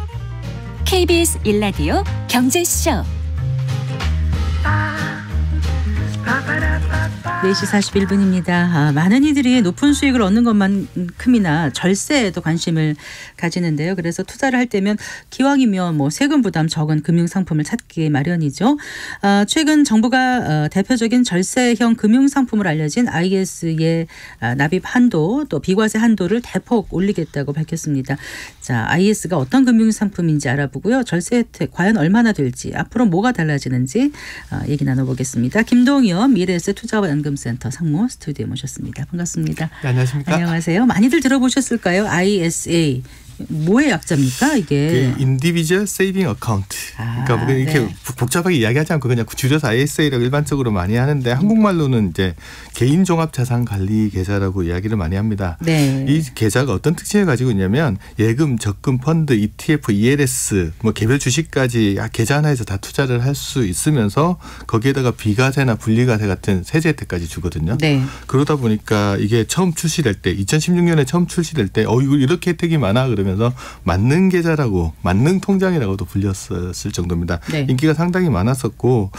A: KBS 1라디오 경제쇼.
B: 4시 41분입니다. 많은 이들이 높은 수익을 얻는 것만큼이나 절세에도 관심을 가지는데요. 그래서 투자를 할 때면 기왕이면 뭐 세금 부담 적은 금융상품을 찾기 마련이죠. 최근 정부가 대표적인 절세형 금융상품으로 알려진 IS의 납입 한도 또 비과세 한도를 대폭 올리겠다고 밝혔습니다. 자, IS가 어떤 금융상품인지 알아보고요. 절세 혜택 과연 얼마나 될지 앞으로 뭐가 달라지는지 얘기 나눠보겠습니다. 김동현 미래에셋 투자연금센터 상무 스튜디오에 모셨습니다. 반갑습니다.
F: 네, 안녕하십니까?
B: 안녕하세요. 많이들 들어보셨을까요? ISA. 뭐의 약자입니까 이게?
F: 그 인디비주얼 세이빙 어카운트. 그러니까 뭐 이렇게
B: 네.
F: 복잡하게 이야기하지 않고 그냥 줄여서 ISA라고 일반적으로 많이 하는데 한국말로는 이제 개인 종합 자산 관리 계좌라고 이야기를 많이 합니다.
B: 네.
F: 이 계좌가 어떤 특징을 가지고 있냐면 예금, 적금, 펀드, ETF, ELS, 뭐 개별 주식까지 계좌 하나에서 다 투자를 할 수 있으면서 거기에다가 비과세나 분리과세 같은 세제 혜택까지 주거든요.
B: 네.
F: 그러다 보니까 이게 처음 출시될 때 2016년에 처음 출시될 때 이거 이렇게 혜택이 많아 그러면서 만능 계좌라고 만능 통장이라고도 불렸을 정도입니다.
B: 네.
F: 인기가 상당히 많았었고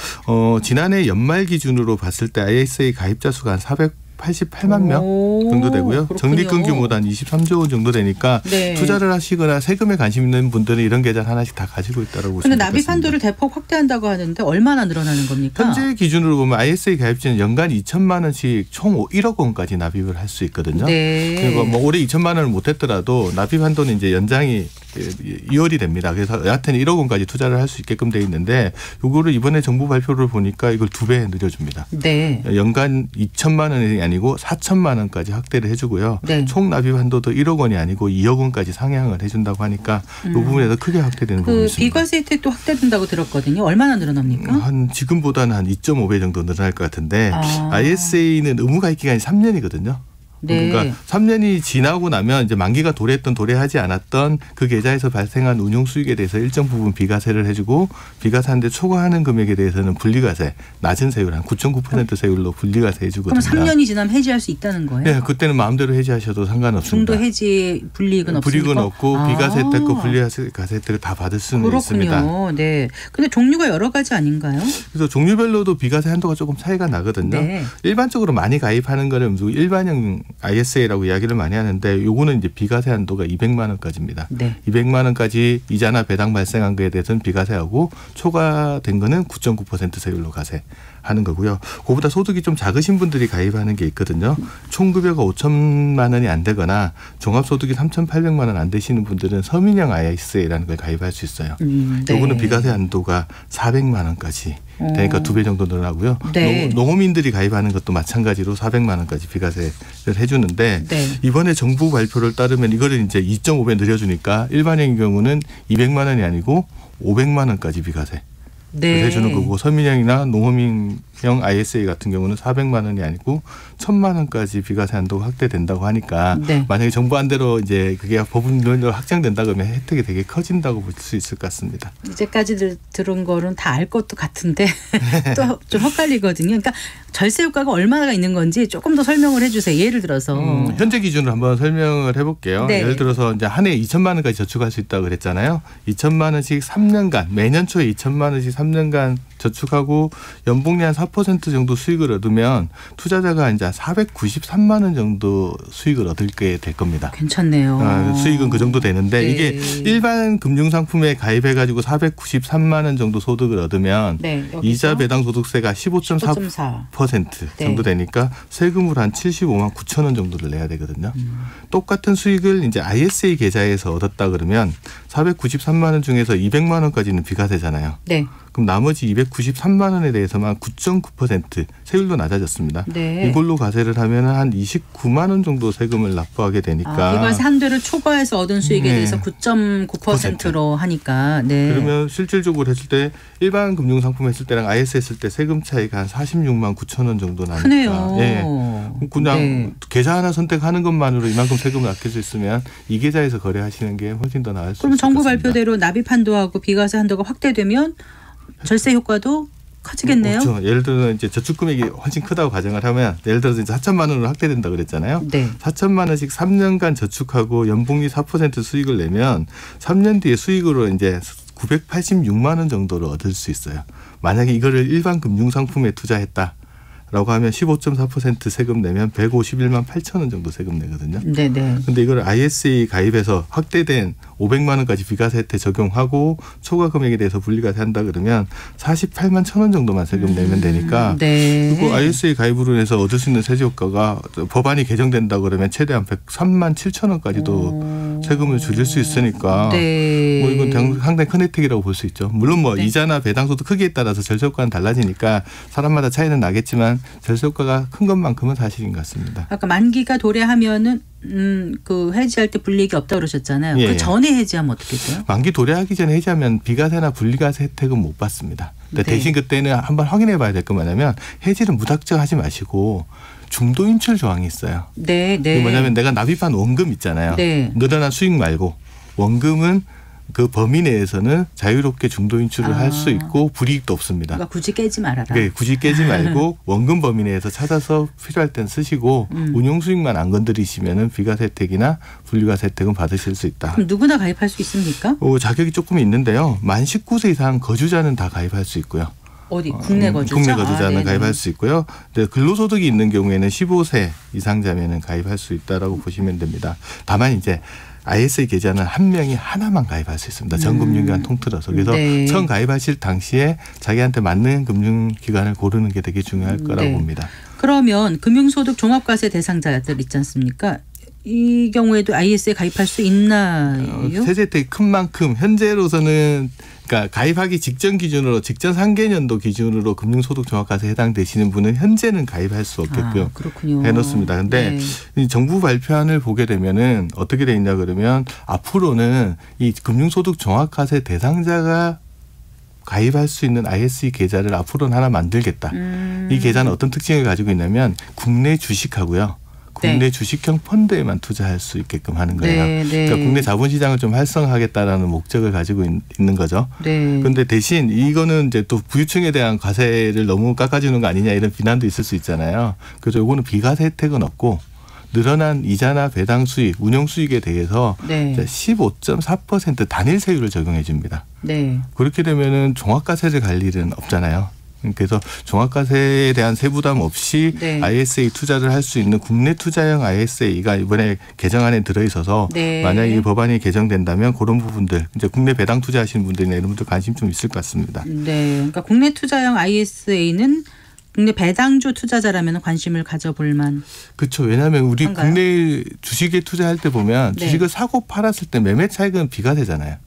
F: 지난해 연말 기준으로 봤을 때 ISA 가입자 수가 한 488만 명 정도 되고요.
B: 그렇군요.
F: 적립금 규모도 한 23조 원 정도 되니까
B: 네.
F: 투자를 하시거나 세금에 관심 있는 분들은 이런 계좌를 하나씩 다 가지고 있다고 보시면
B: 그런데
F: 될 것
B: 납입
F: 같습니다.
B: 한도를 대폭 확대한다고 하는데 얼마나 늘어나는 겁니까?
F: 현재 기준으로 보면 ISA 가입자는 연간 2천만 원씩 총 1억 원까지 납입을 할 수 있거든요.
B: 네.
F: 그리고 뭐 올해 2천만 원을 못했더라도 납입 한도는 이제 연장이 2월이 됩니다. 그래서 여하튼 1억 원까지 투자를 할 수 있게끔 돼 있는데 요거를 이번에 정부 발표를 보니까 이걸 2배 늘려줍니다.
B: 네.
F: 연간 2천만 원이 아니고 4천만 원까지 확대를 해주고요.
B: 네.
F: 총 납입 한도도 1억 원이 아니고 2억 원까지 상향을 해준다고 하니까 이 부분에서 크게 확대되는 부분이
B: 그
F: 있습니다.
B: 비과세 혜택도 확대된다고 들었거든요. 얼마나 늘어납니까?
F: 한 지금보다는 한 2.5배 정도 늘어날 것 같은데
B: 아.
F: ISA는 의무 가입 기간이 3년이거든요.
B: 네.
F: 그러니까 3년이 지나고 나면 이제 만기가 도래했던 도래하지 않았던 그 계좌에서 발생한 운용 수익에 대해서 일정 부분 비과세를 해주고 비과세하는데 초과하는 금액에 대해서는 분리과세 낮은 세율 한 9.9% 세율로 분리과세 해주거든요.
B: 그럼 3년이 지나면 해지할 수 있다는 거예요?
F: 네, 그때는 마음대로 해지하셔도 상관없습니다.
B: 중도 해지 불이익은 없습니까?
F: 불이익은 없고 비과세 혜택과 분리과세 혜택을 다 받을 수는 있습니다.
B: 그렇군요. 네. 근데 종류가 여러 가지 아닌가요?
F: 그래서 종류별로도 비과세 한도가 조금 차이가 나거든요.
B: 네.
F: 일반적으로 많이 가입하는 거는 일반형 ISA라고 이야기를 많이 하는데 요거는 이제 비과세 한도가 200만 원까지입니다.
B: 네.
F: 200만 원까지 이자나 배당 발생한 거에 대해서는 비과세하고 초과된 거는 9.9% 세율로 과세하는 거고요. 그보다 소득이 좀 작으신 분들이 가입하는 게 있거든요. 총 급여가 5천만 원이 안 되거나 종합소득이 3,800만 원 안 되시는 분들은 서민형 ISA라는 걸 가입할 수 있어요.
B: 네.
F: 요거는 비과세 한도가 400만 원까지 되니까 2배 정도 늘어나고요.
B: 네.
F: 농어민들이 가입하는 것도 마찬가지로 400만 원까지 비과세를 해주는데
B: 네.
F: 이번에 정부 발표를 따르면 이거를 이제 2.5배 늘려주니까 일반형의 경우는 200만 원이 아니고 500만 원까지 비과세.
B: 네.
F: 해주는 거고 서민형이나 농어민 주식형 ISA 같은 경우는 400만 원이 아니고 1,000만 원까지 비과세 한도가 확대된다고 하니까
B: 네.
F: 만약에 정부안대로 이제 그게 법률로 확정된다 그러면 혜택이 되게 커진다고 볼 수 있을 것 같습니다.
B: 이제까지 들은 거는 다 알 것도 같은데 또 좀 헷갈리거든요. 그러니까 절세 효과가 얼마나 있는 건지 조금 더 설명을 해주세요. 예를 들어서
F: 현재 기준으로 한번 설명을 해볼게요.
B: 네.
F: 예를 들어서 이제 한 해에 2천만 원까지 저축할 수 있다고 그랬잖아요. 2천만 원씩 3년간 매년 초에 2천만 원씩 3년간 저축하고 연봉리 한 4% 정도 수익을 얻으면 투자자가 이제 493만 원 정도 수익을 얻게 될 겁니다.
B: 괜찮네요.
F: 수익은 그 정도 되는데
B: 네.
F: 이게 일반 금융상품에 가입해가지고 493만 원 정도 소득을 얻으면
B: 네,
F: 이자 배당 소득세가 15.4%
B: 네.
F: 정도 되니까 세금으로 한 75만 9천 원 정도를 내야 되거든요. 똑같은 수익을 이제 ISA 계좌에서 얻었다 그러면 493만 원 중에서 200만 원까지는 비과세잖아요.
B: 네.
F: 그럼 나머지 293만 원에 대해서만 9.9% 세율도 낮아졌습니다.
B: 네.
F: 이걸로 과세를 하면 한 29만 원 정도 세금을 납부하게 되니까.
B: 비과세 한도를 초과해서 얻은 수익에
F: 네.
B: 대해서 9.9%로 하니까. 네.
F: 그러면 실질적으로 했을 때 일반 금융상품 했을 때랑 IS 했을 때 세금 차이가 한 46만 9천 원 정도 나니까.
B: 크네요.
F: 예. 그냥
B: 네.
F: 계좌 하나 선택하는 것만으로 이만큼 세금을 아낄 수 있으면 이 계좌에서 거래하시는 게 훨씬 더 나을 수 있을 것
B: 그럼 정부
F: 같습니다.
B: 발표대로 납입 한도하고 비과세 한도가 확대되면 절세 효과도 커지겠네요.
F: 그렇죠. 예를 들어 이제 저축 금액이 훨씬 크다고 가정을 하면 예를 들어서 이제 4천만 원으로 확대된다 그랬잖아요.
B: 네.
F: 4천만 원씩 3년간 저축하고 연봉리 4% 수익을 내면 3년 뒤에 수익으로 이제 986만 원 정도를 얻을 수 있어요. 만약에 이거를 일반 금융상품에 투자했다. 라고 하면 15.4% 세금 내면 151만 8천 원 정도 세금 내거든요.
B: 네네.
F: 근데 이걸 ISA 가입해서 확대된 500만 원까지 비과세 혜택 적용하고 초과 금액에 대해서 분리과세 한다 그러면 48만 1천 원 정도만 세금 내면 되니까
B: 네.
F: 그리고 ISA 가입으로 해서 얻을 수 있는 세제 효과가 법안이 개정된다 그러면 최대한 103만 7천 원까지도 세금을 줄일 수 있으니까
B: 네.
F: 뭐 이건 상당히 큰 혜택이라고 볼 수 있죠. 물론 뭐
B: 네.
F: 이자나 배당소득 크기에 따라서 절세 효과는 달라지니까 사람마다 차이는 나겠지만 절세 효과가 큰 것만큼은 사실인 것 같습니다.
B: 아까 만기가 도래하면은 그 해지할 때 불이익이 없다 그러셨잖아요.
F: 예.
B: 그 전에 해지하면 어떻게 돼요?
F: 만기 도래하기 전에 해지하면 비과세나 분리과세 혜택은 못 받습니다. 근데
B: 네.
F: 대신 그때는 한번 확인해 봐야 될 건 뭐냐면 해지를 무작정 하지 마시고 중도 인출 조항이 있어요.
B: 네, 네.
F: 이게 뭐냐면 내가 납입한 원금 있잖아요.
B: 네.
F: 늘어난 수익 말고 원금은 그 범위 내에서는 자유롭게 중도 인출을 할 수 있고 불이익도 없습니다.
B: 그러니까 굳이 깨지 말아라.
F: 네, 굳이 깨지 말고 원금 범위 내에서 찾아서 필요할 땐 쓰시고 운용 수익만 안 건드리시면은 비과세 혜택이나 분리과세 혜택은 받으실 수 있다.
B: 그럼 누구나 가입할 수 있습니까?
F: 자격이 조금 있는데요. 만 19세 이상 거주자는 다 가입할 수 있고요.
B: 어디 국내 거주자?
F: 국내 거주자는
B: 네네.
F: 가입할 수 있고요. 근데 근로소득이 있는 경우에는 15세 이상자면은 가입할 수 있다라고 보시면 됩니다. 다만 이제 ISA 계좌는 한 명이 하나만 가입할 수 있습니다. 전 금융기관 통틀어서. 그래서
B: 네.
F: 처음 가입하실 당시에 자기한테 맞는 금융기관을 고르는 게 되게 중요할 거라고
B: 네.
F: 봅니다.
B: 그러면 금융소득 종합과세 대상자들 있지 않습니까? 이 경우에도 IS에 가입할 수 있나요?
F: 세제 혜택이 큰 만큼 현재로서는 그러니까 가입하기 직전 기준으로 직전 상계년도 기준으로 금융소득 종합과세 해당되시는 분은 현재는 가입할 수 없게끔
B: 그렇군요.
F: 해놓습니다. 그런데
B: 네.
F: 이 정부 발표안을 보게 되면은 어떻게 돼 있냐 그러면 앞으로는 이 금융소득 종합과세 대상자가 가입할 수 있는 ISE 계좌를 앞으로는 하나 만들겠다. 이 계좌는 어떤 특징을 가지고 있냐면 국내 주식하고요. 국내
B: 네.
F: 주식형 펀드에만 투자할 수 있게끔 하는 거예요.
B: 네, 네.
F: 그러니까 국내 자본시장을 좀 활성화하겠다라는 목적을 가지고 있는 거죠.
B: 네.
F: 그런데 대신 이거는 이제 또 부유층에 대한 과세를 너무 깎아주는 거 아니냐 이런 비난도 있을 수 있잖아요. 그래서 이거는 비과세 혜택은 없고 늘어난 이자나 배당 수익, 운용 수익에 대해서
B: 네.
F: 15.4% 단일 세율을 적용해 줍니다.
B: 네.
F: 그렇게 되면은 종합과세를 갈 일은 없잖아요. 그래서 종합과세에 대한 세부담 없이
B: 네.
F: ISA 투자를 할 수 있는 국내 투자형 ISA가 이번에 개정안에 들어있어서
B: 네.
F: 만약에 이 법안이 개정된다면 그런 부분들 이제 국내 배당 투자하시는 분들이나 이런 분들 관심 좀 있을 것 같습니다.
B: 네. 그러니까 국내 투자형 ISA는 국내 배당주 투자자라면 관심을 가져볼만.
F: 그렇죠. 왜냐하면 우리
B: 한가요?
F: 국내 주식에 투자할 때 보면
B: 네.
F: 주식을 사고 팔았을 때 매매 차익은 비과세잖아요.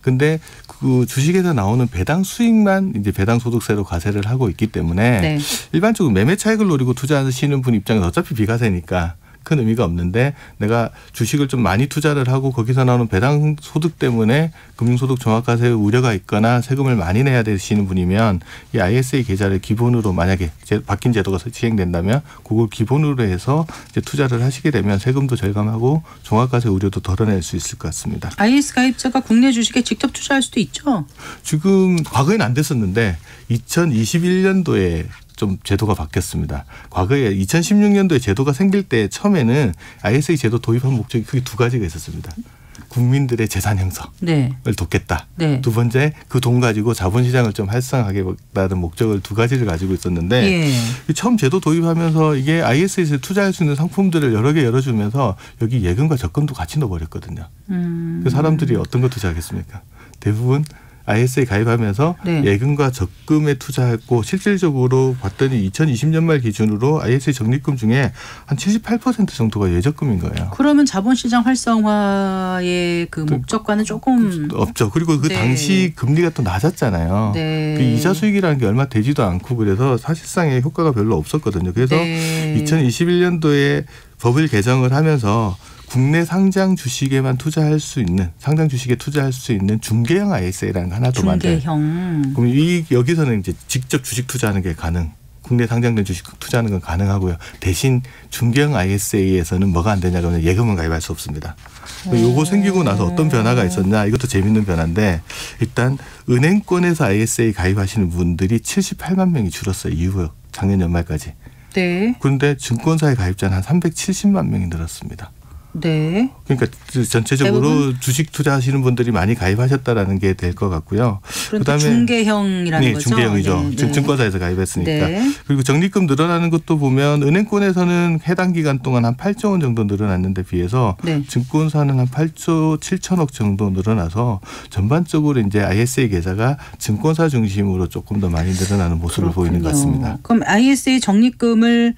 F: 근데 그 주식에서 나오는 배당 수익만 이제 배당 소득세로 과세를 하고 있기 때문에
B: 네.
F: 일반적으로 매매 차익을 노리고 투자하시는 분 입장에서 어차피 비과세니까 큰 의미가 없는데 내가 주식을 좀 많이 투자를 하고 거기서 나오는 배당 소득 때문에 금융소득 종합과세 우려가 있거나 세금을 많이 내야 되시는 분이면 이 ISA 계좌를 기본으로 만약에 바뀐 제도가 시행된다면 그걸 기본으로 해서 이제 투자를 하시게 되면 세금도 절감하고 종합과세 우려도 덜어낼 수 있을 것 같습니다.
B: IS 가입자가 국내 주식에 직접 투자할 수도 있죠?
F: 지금 과거에는 안 됐었는데 2021년도에 좀 제도가 바뀌었습니다. 과거에 2016년도에 제도가 생길 때 처음에는 ISA 제도 도입한 목적이 크게 두 가지가 있었습니다. 국민들의 재산 형성을
B: 네.
F: 돕겠다.
B: 네.
F: 두 번째 그 돈 가지고 자본시장을 좀 활성화하겠다는 목적을 두 가지를 가지고 있었는데 처음 제도 도입하면서 이게 ISA에서 투자할 수 있는 상품들을 여러 개 열어주면서 여기 예금과 적금도 같이 넣어버렸거든요. 그 사람들이 어떤 거 투자하겠습니까? 대부분 ISA 가입하면서 예금과 적금에 투자했고 실질적으로 봤더니 2020년 말 기준으로 ISA 적립금 중에 한 78% 정도가 예적금인 거예요.
B: 그러면 자본시장 활성화의 그 목적과는 조금
F: 없죠. 그리고 그 당시 금리가 또 낮았잖아요. 그 이자 수익이라는 게 얼마 되지도 않고 그래서 사실상의 효과가 별로 없었거든요. 그래서 2021년도에 법을 개정을 하면서 국내 상장 주식에만 투자할 수 있는 상장 주식에 투자할 수 있는 중개형 ISA라는 거 하나 더 만들어요.
B: 중개형.
F: 그럼 여기서는 이제 직접 주식 투자하는 게 가능. 국내 상장된 주식 투자하는 건 가능하고요. 대신 중개형 ISA에서는 뭐가 안 되냐 그러면 예금은 가입할 수 없습니다. 요거 생기고 나서 어떤 변화가 있었냐 이것도 재밌는 변화인데 일단 은행권에서 ISA 가입하시는 분들이 78만 명이 줄었어요. 이후 작년 연말까지.
B: 네.
F: 그런데 증권사에 가입자는 한 370만 명이 늘었습니다.
B: 네.
F: 그러니까 전체적으로 대부분? 주식 투자하시는 분들이 많이 가입하셨다라는 게 될 것 같고요.
B: 그다음에 중개형이라는 거죠.
F: 중개형이죠.
B: 네.
F: 증권사에서 가입했으니까.
B: 네.
F: 그리고 적립금 늘어나는 것도 보면 은행권에서는 해당 기간 동안 한 8조 원 정도 늘어났는데 비해서 증권사는 한 8조 7천억 정도 늘어나서 전반적으로 이제 ISA 계좌가 증권사 중심으로 조금 더 많이 늘어나는 모습을 보이는 것 같습니다.
B: 그럼 ISA 적립금을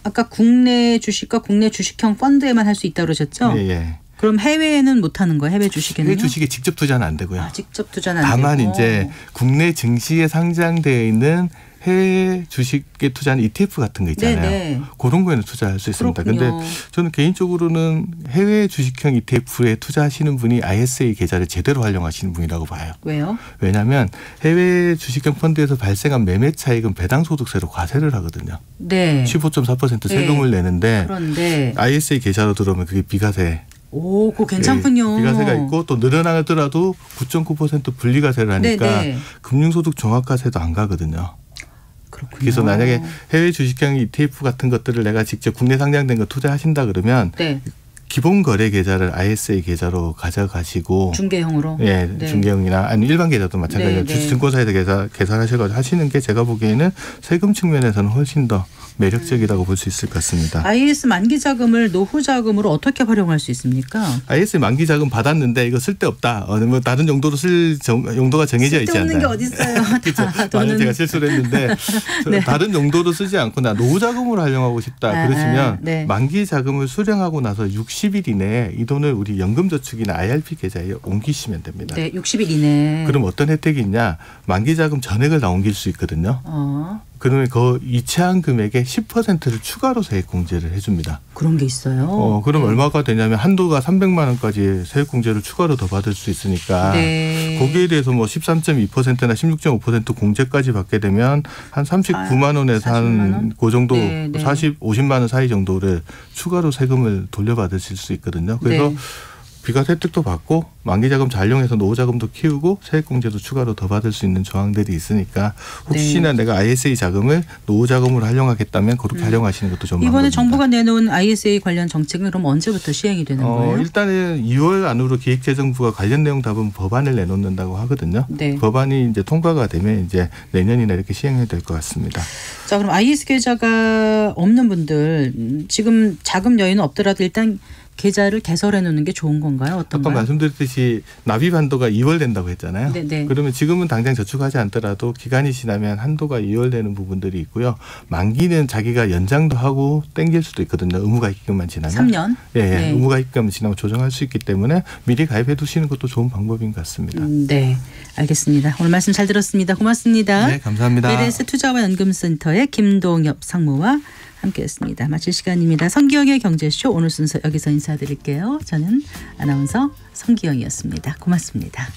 B: 아까 국내 주식과 국내 주식형 펀드에만 할 수 있다고 그러셨죠?
F: 네.
B: 그럼 해외에는 못 하는 거예요? 해외 주식에는요?
F: 해외 주식에 직접 투자는 안 되고요.
B: 직접 투자는 안 되고.
F: 다만 이제 국내 증시에 상장되어 있는 해외 주식에 투자하는 ETF 같은 거 있잖아요. 네네. 그런 거에는 투자할 수 있습니다. 그런데 저는 개인적으로는 해외 주식형 ETF에 투자하시는 분이 ISA 계좌를 제대로 활용하시는 분이라고 봐요.
B: 왜요?
F: 왜냐하면 해외 주식형 펀드에서 발생한 매매 차익은 배당 소득세로 과세를 하거든요.
B: 네.
F: 15.4% 세금을 내는데
B: 그런데
F: ISA 계좌로 들어오면 그게 비과세.
B: 오, 그거 괜찮군요.
F: 비과세가 있고 또 늘어나더라도 9.9% 분리과세를 하니까 금융소득 종합과세도 안 가거든요.
B: 그렇군요.
F: 그래서 만약에 해외 주식형 ETF 같은 것들을 내가 직접 국내 상장된 거 투자하신다 그러면 기본 거래 계좌를 ISA 계좌로 가져가시고
B: 중개형으로
F: 중개형이나 아니 일반 계좌도 마찬가지로 증권사에서 계산하셔가지고 하시는 게 제가 보기에는 세금 측면에서는 훨씬 더 매력적이라고 볼 수 있을 것 같습니다.
B: IS 만기 자금을 노후 자금으로 어떻게 활용할 수 있습니까?
F: IS 만기 자금 받았는데 이거 쓸데없다. 뭐 다른 용도로 쓸 용도가 정해져 있지 않나요?
B: 쓸데없는 게 어디 있어요?
F: 그렇죠. 만약 제가 실수를 했는데 다른 용도로 쓰지 않고 나 노후 자금으로 활용하고 싶다. 그러시면 만기 자금을 수령하고 나서 60일 이내에 이 돈을 우리 연금저축이나 IRP 계좌에 옮기시면 됩니다.
B: 네, 60일 이내.
F: 그럼 어떤 혜택이 있냐? 만기 자금 전액을 다 옮길 수 있거든요. 그러면 그 이체한 금액의 10%를 추가로 세액 공제를 해줍니다.
B: 그런 게 있어요.
F: 그럼 얼마가 되냐면 한도가 300만 원까지 세액 공제를 추가로 더 받을 수 있으니까 거기에 대해서 뭐 13.2%나 16.5% 공제까지 받게 되면 한 39만 원에서 한 그 정도 50만 원 사이 정도를 추가로 세금을 돌려받으실 수 있거든요. 그래서 비과세 혜택도 받고 만기자금 잘 이용해서 노후자금도 키우고 세액공제도 추가로 더 받을 수 있는 조항들이 있으니까 혹시나 내가 ISA 자금을 노후자금으로 활용하겠다면 그렇게 활용하시는 것도 좀
B: 이번에 정부가 내놓은 ISA 관련 정책은 그럼 언제부터 시행이 되는 거예요?
F: 일단은 2월 안으로 기획재정부가 관련 내용 담은 법안을 내놓는다고 하거든요. 법안이 이제 통과가 되면 이제 내년이나 이렇게 시행이 될 것 같습니다.
B: 자, 그럼 IS 계좌가 없는 분들 지금 자금 여유는 없더라도 일단 계좌를 개설해 놓는 게 좋은 건가요? 어떤가요?
F: 아까 말씀드렸듯이 납입 한도가 2월 된다고 했잖아요.
B: 네네.
F: 그러면 지금은 당장 저축하지 않더라도 기간이 지나면 한도가 2월 되는 부분들이 있고요. 만기는 자기가 연장도 하고 땡길 수도 있거든요. 의무가입기간만 지나면.
B: 3년?
F: 네. 의무가입기간만 지나면 조정할 수 있기 때문에 미리 가입해 두시는 것도 좋은 방법인 것 같습니다.
B: 네. 알겠습니다. 오늘 말씀 잘 들었습니다. 고맙습니다.
F: 네. 감사합니다.
B: LS 투자와 연금센터의 김동엽 상무와 함께했습니다. 마칠 시간입니다. 성기영의 경제쇼 오늘 순서 여기서 인사드릴게요. 저는 아나운서 성기영이었습니다. 고맙습니다.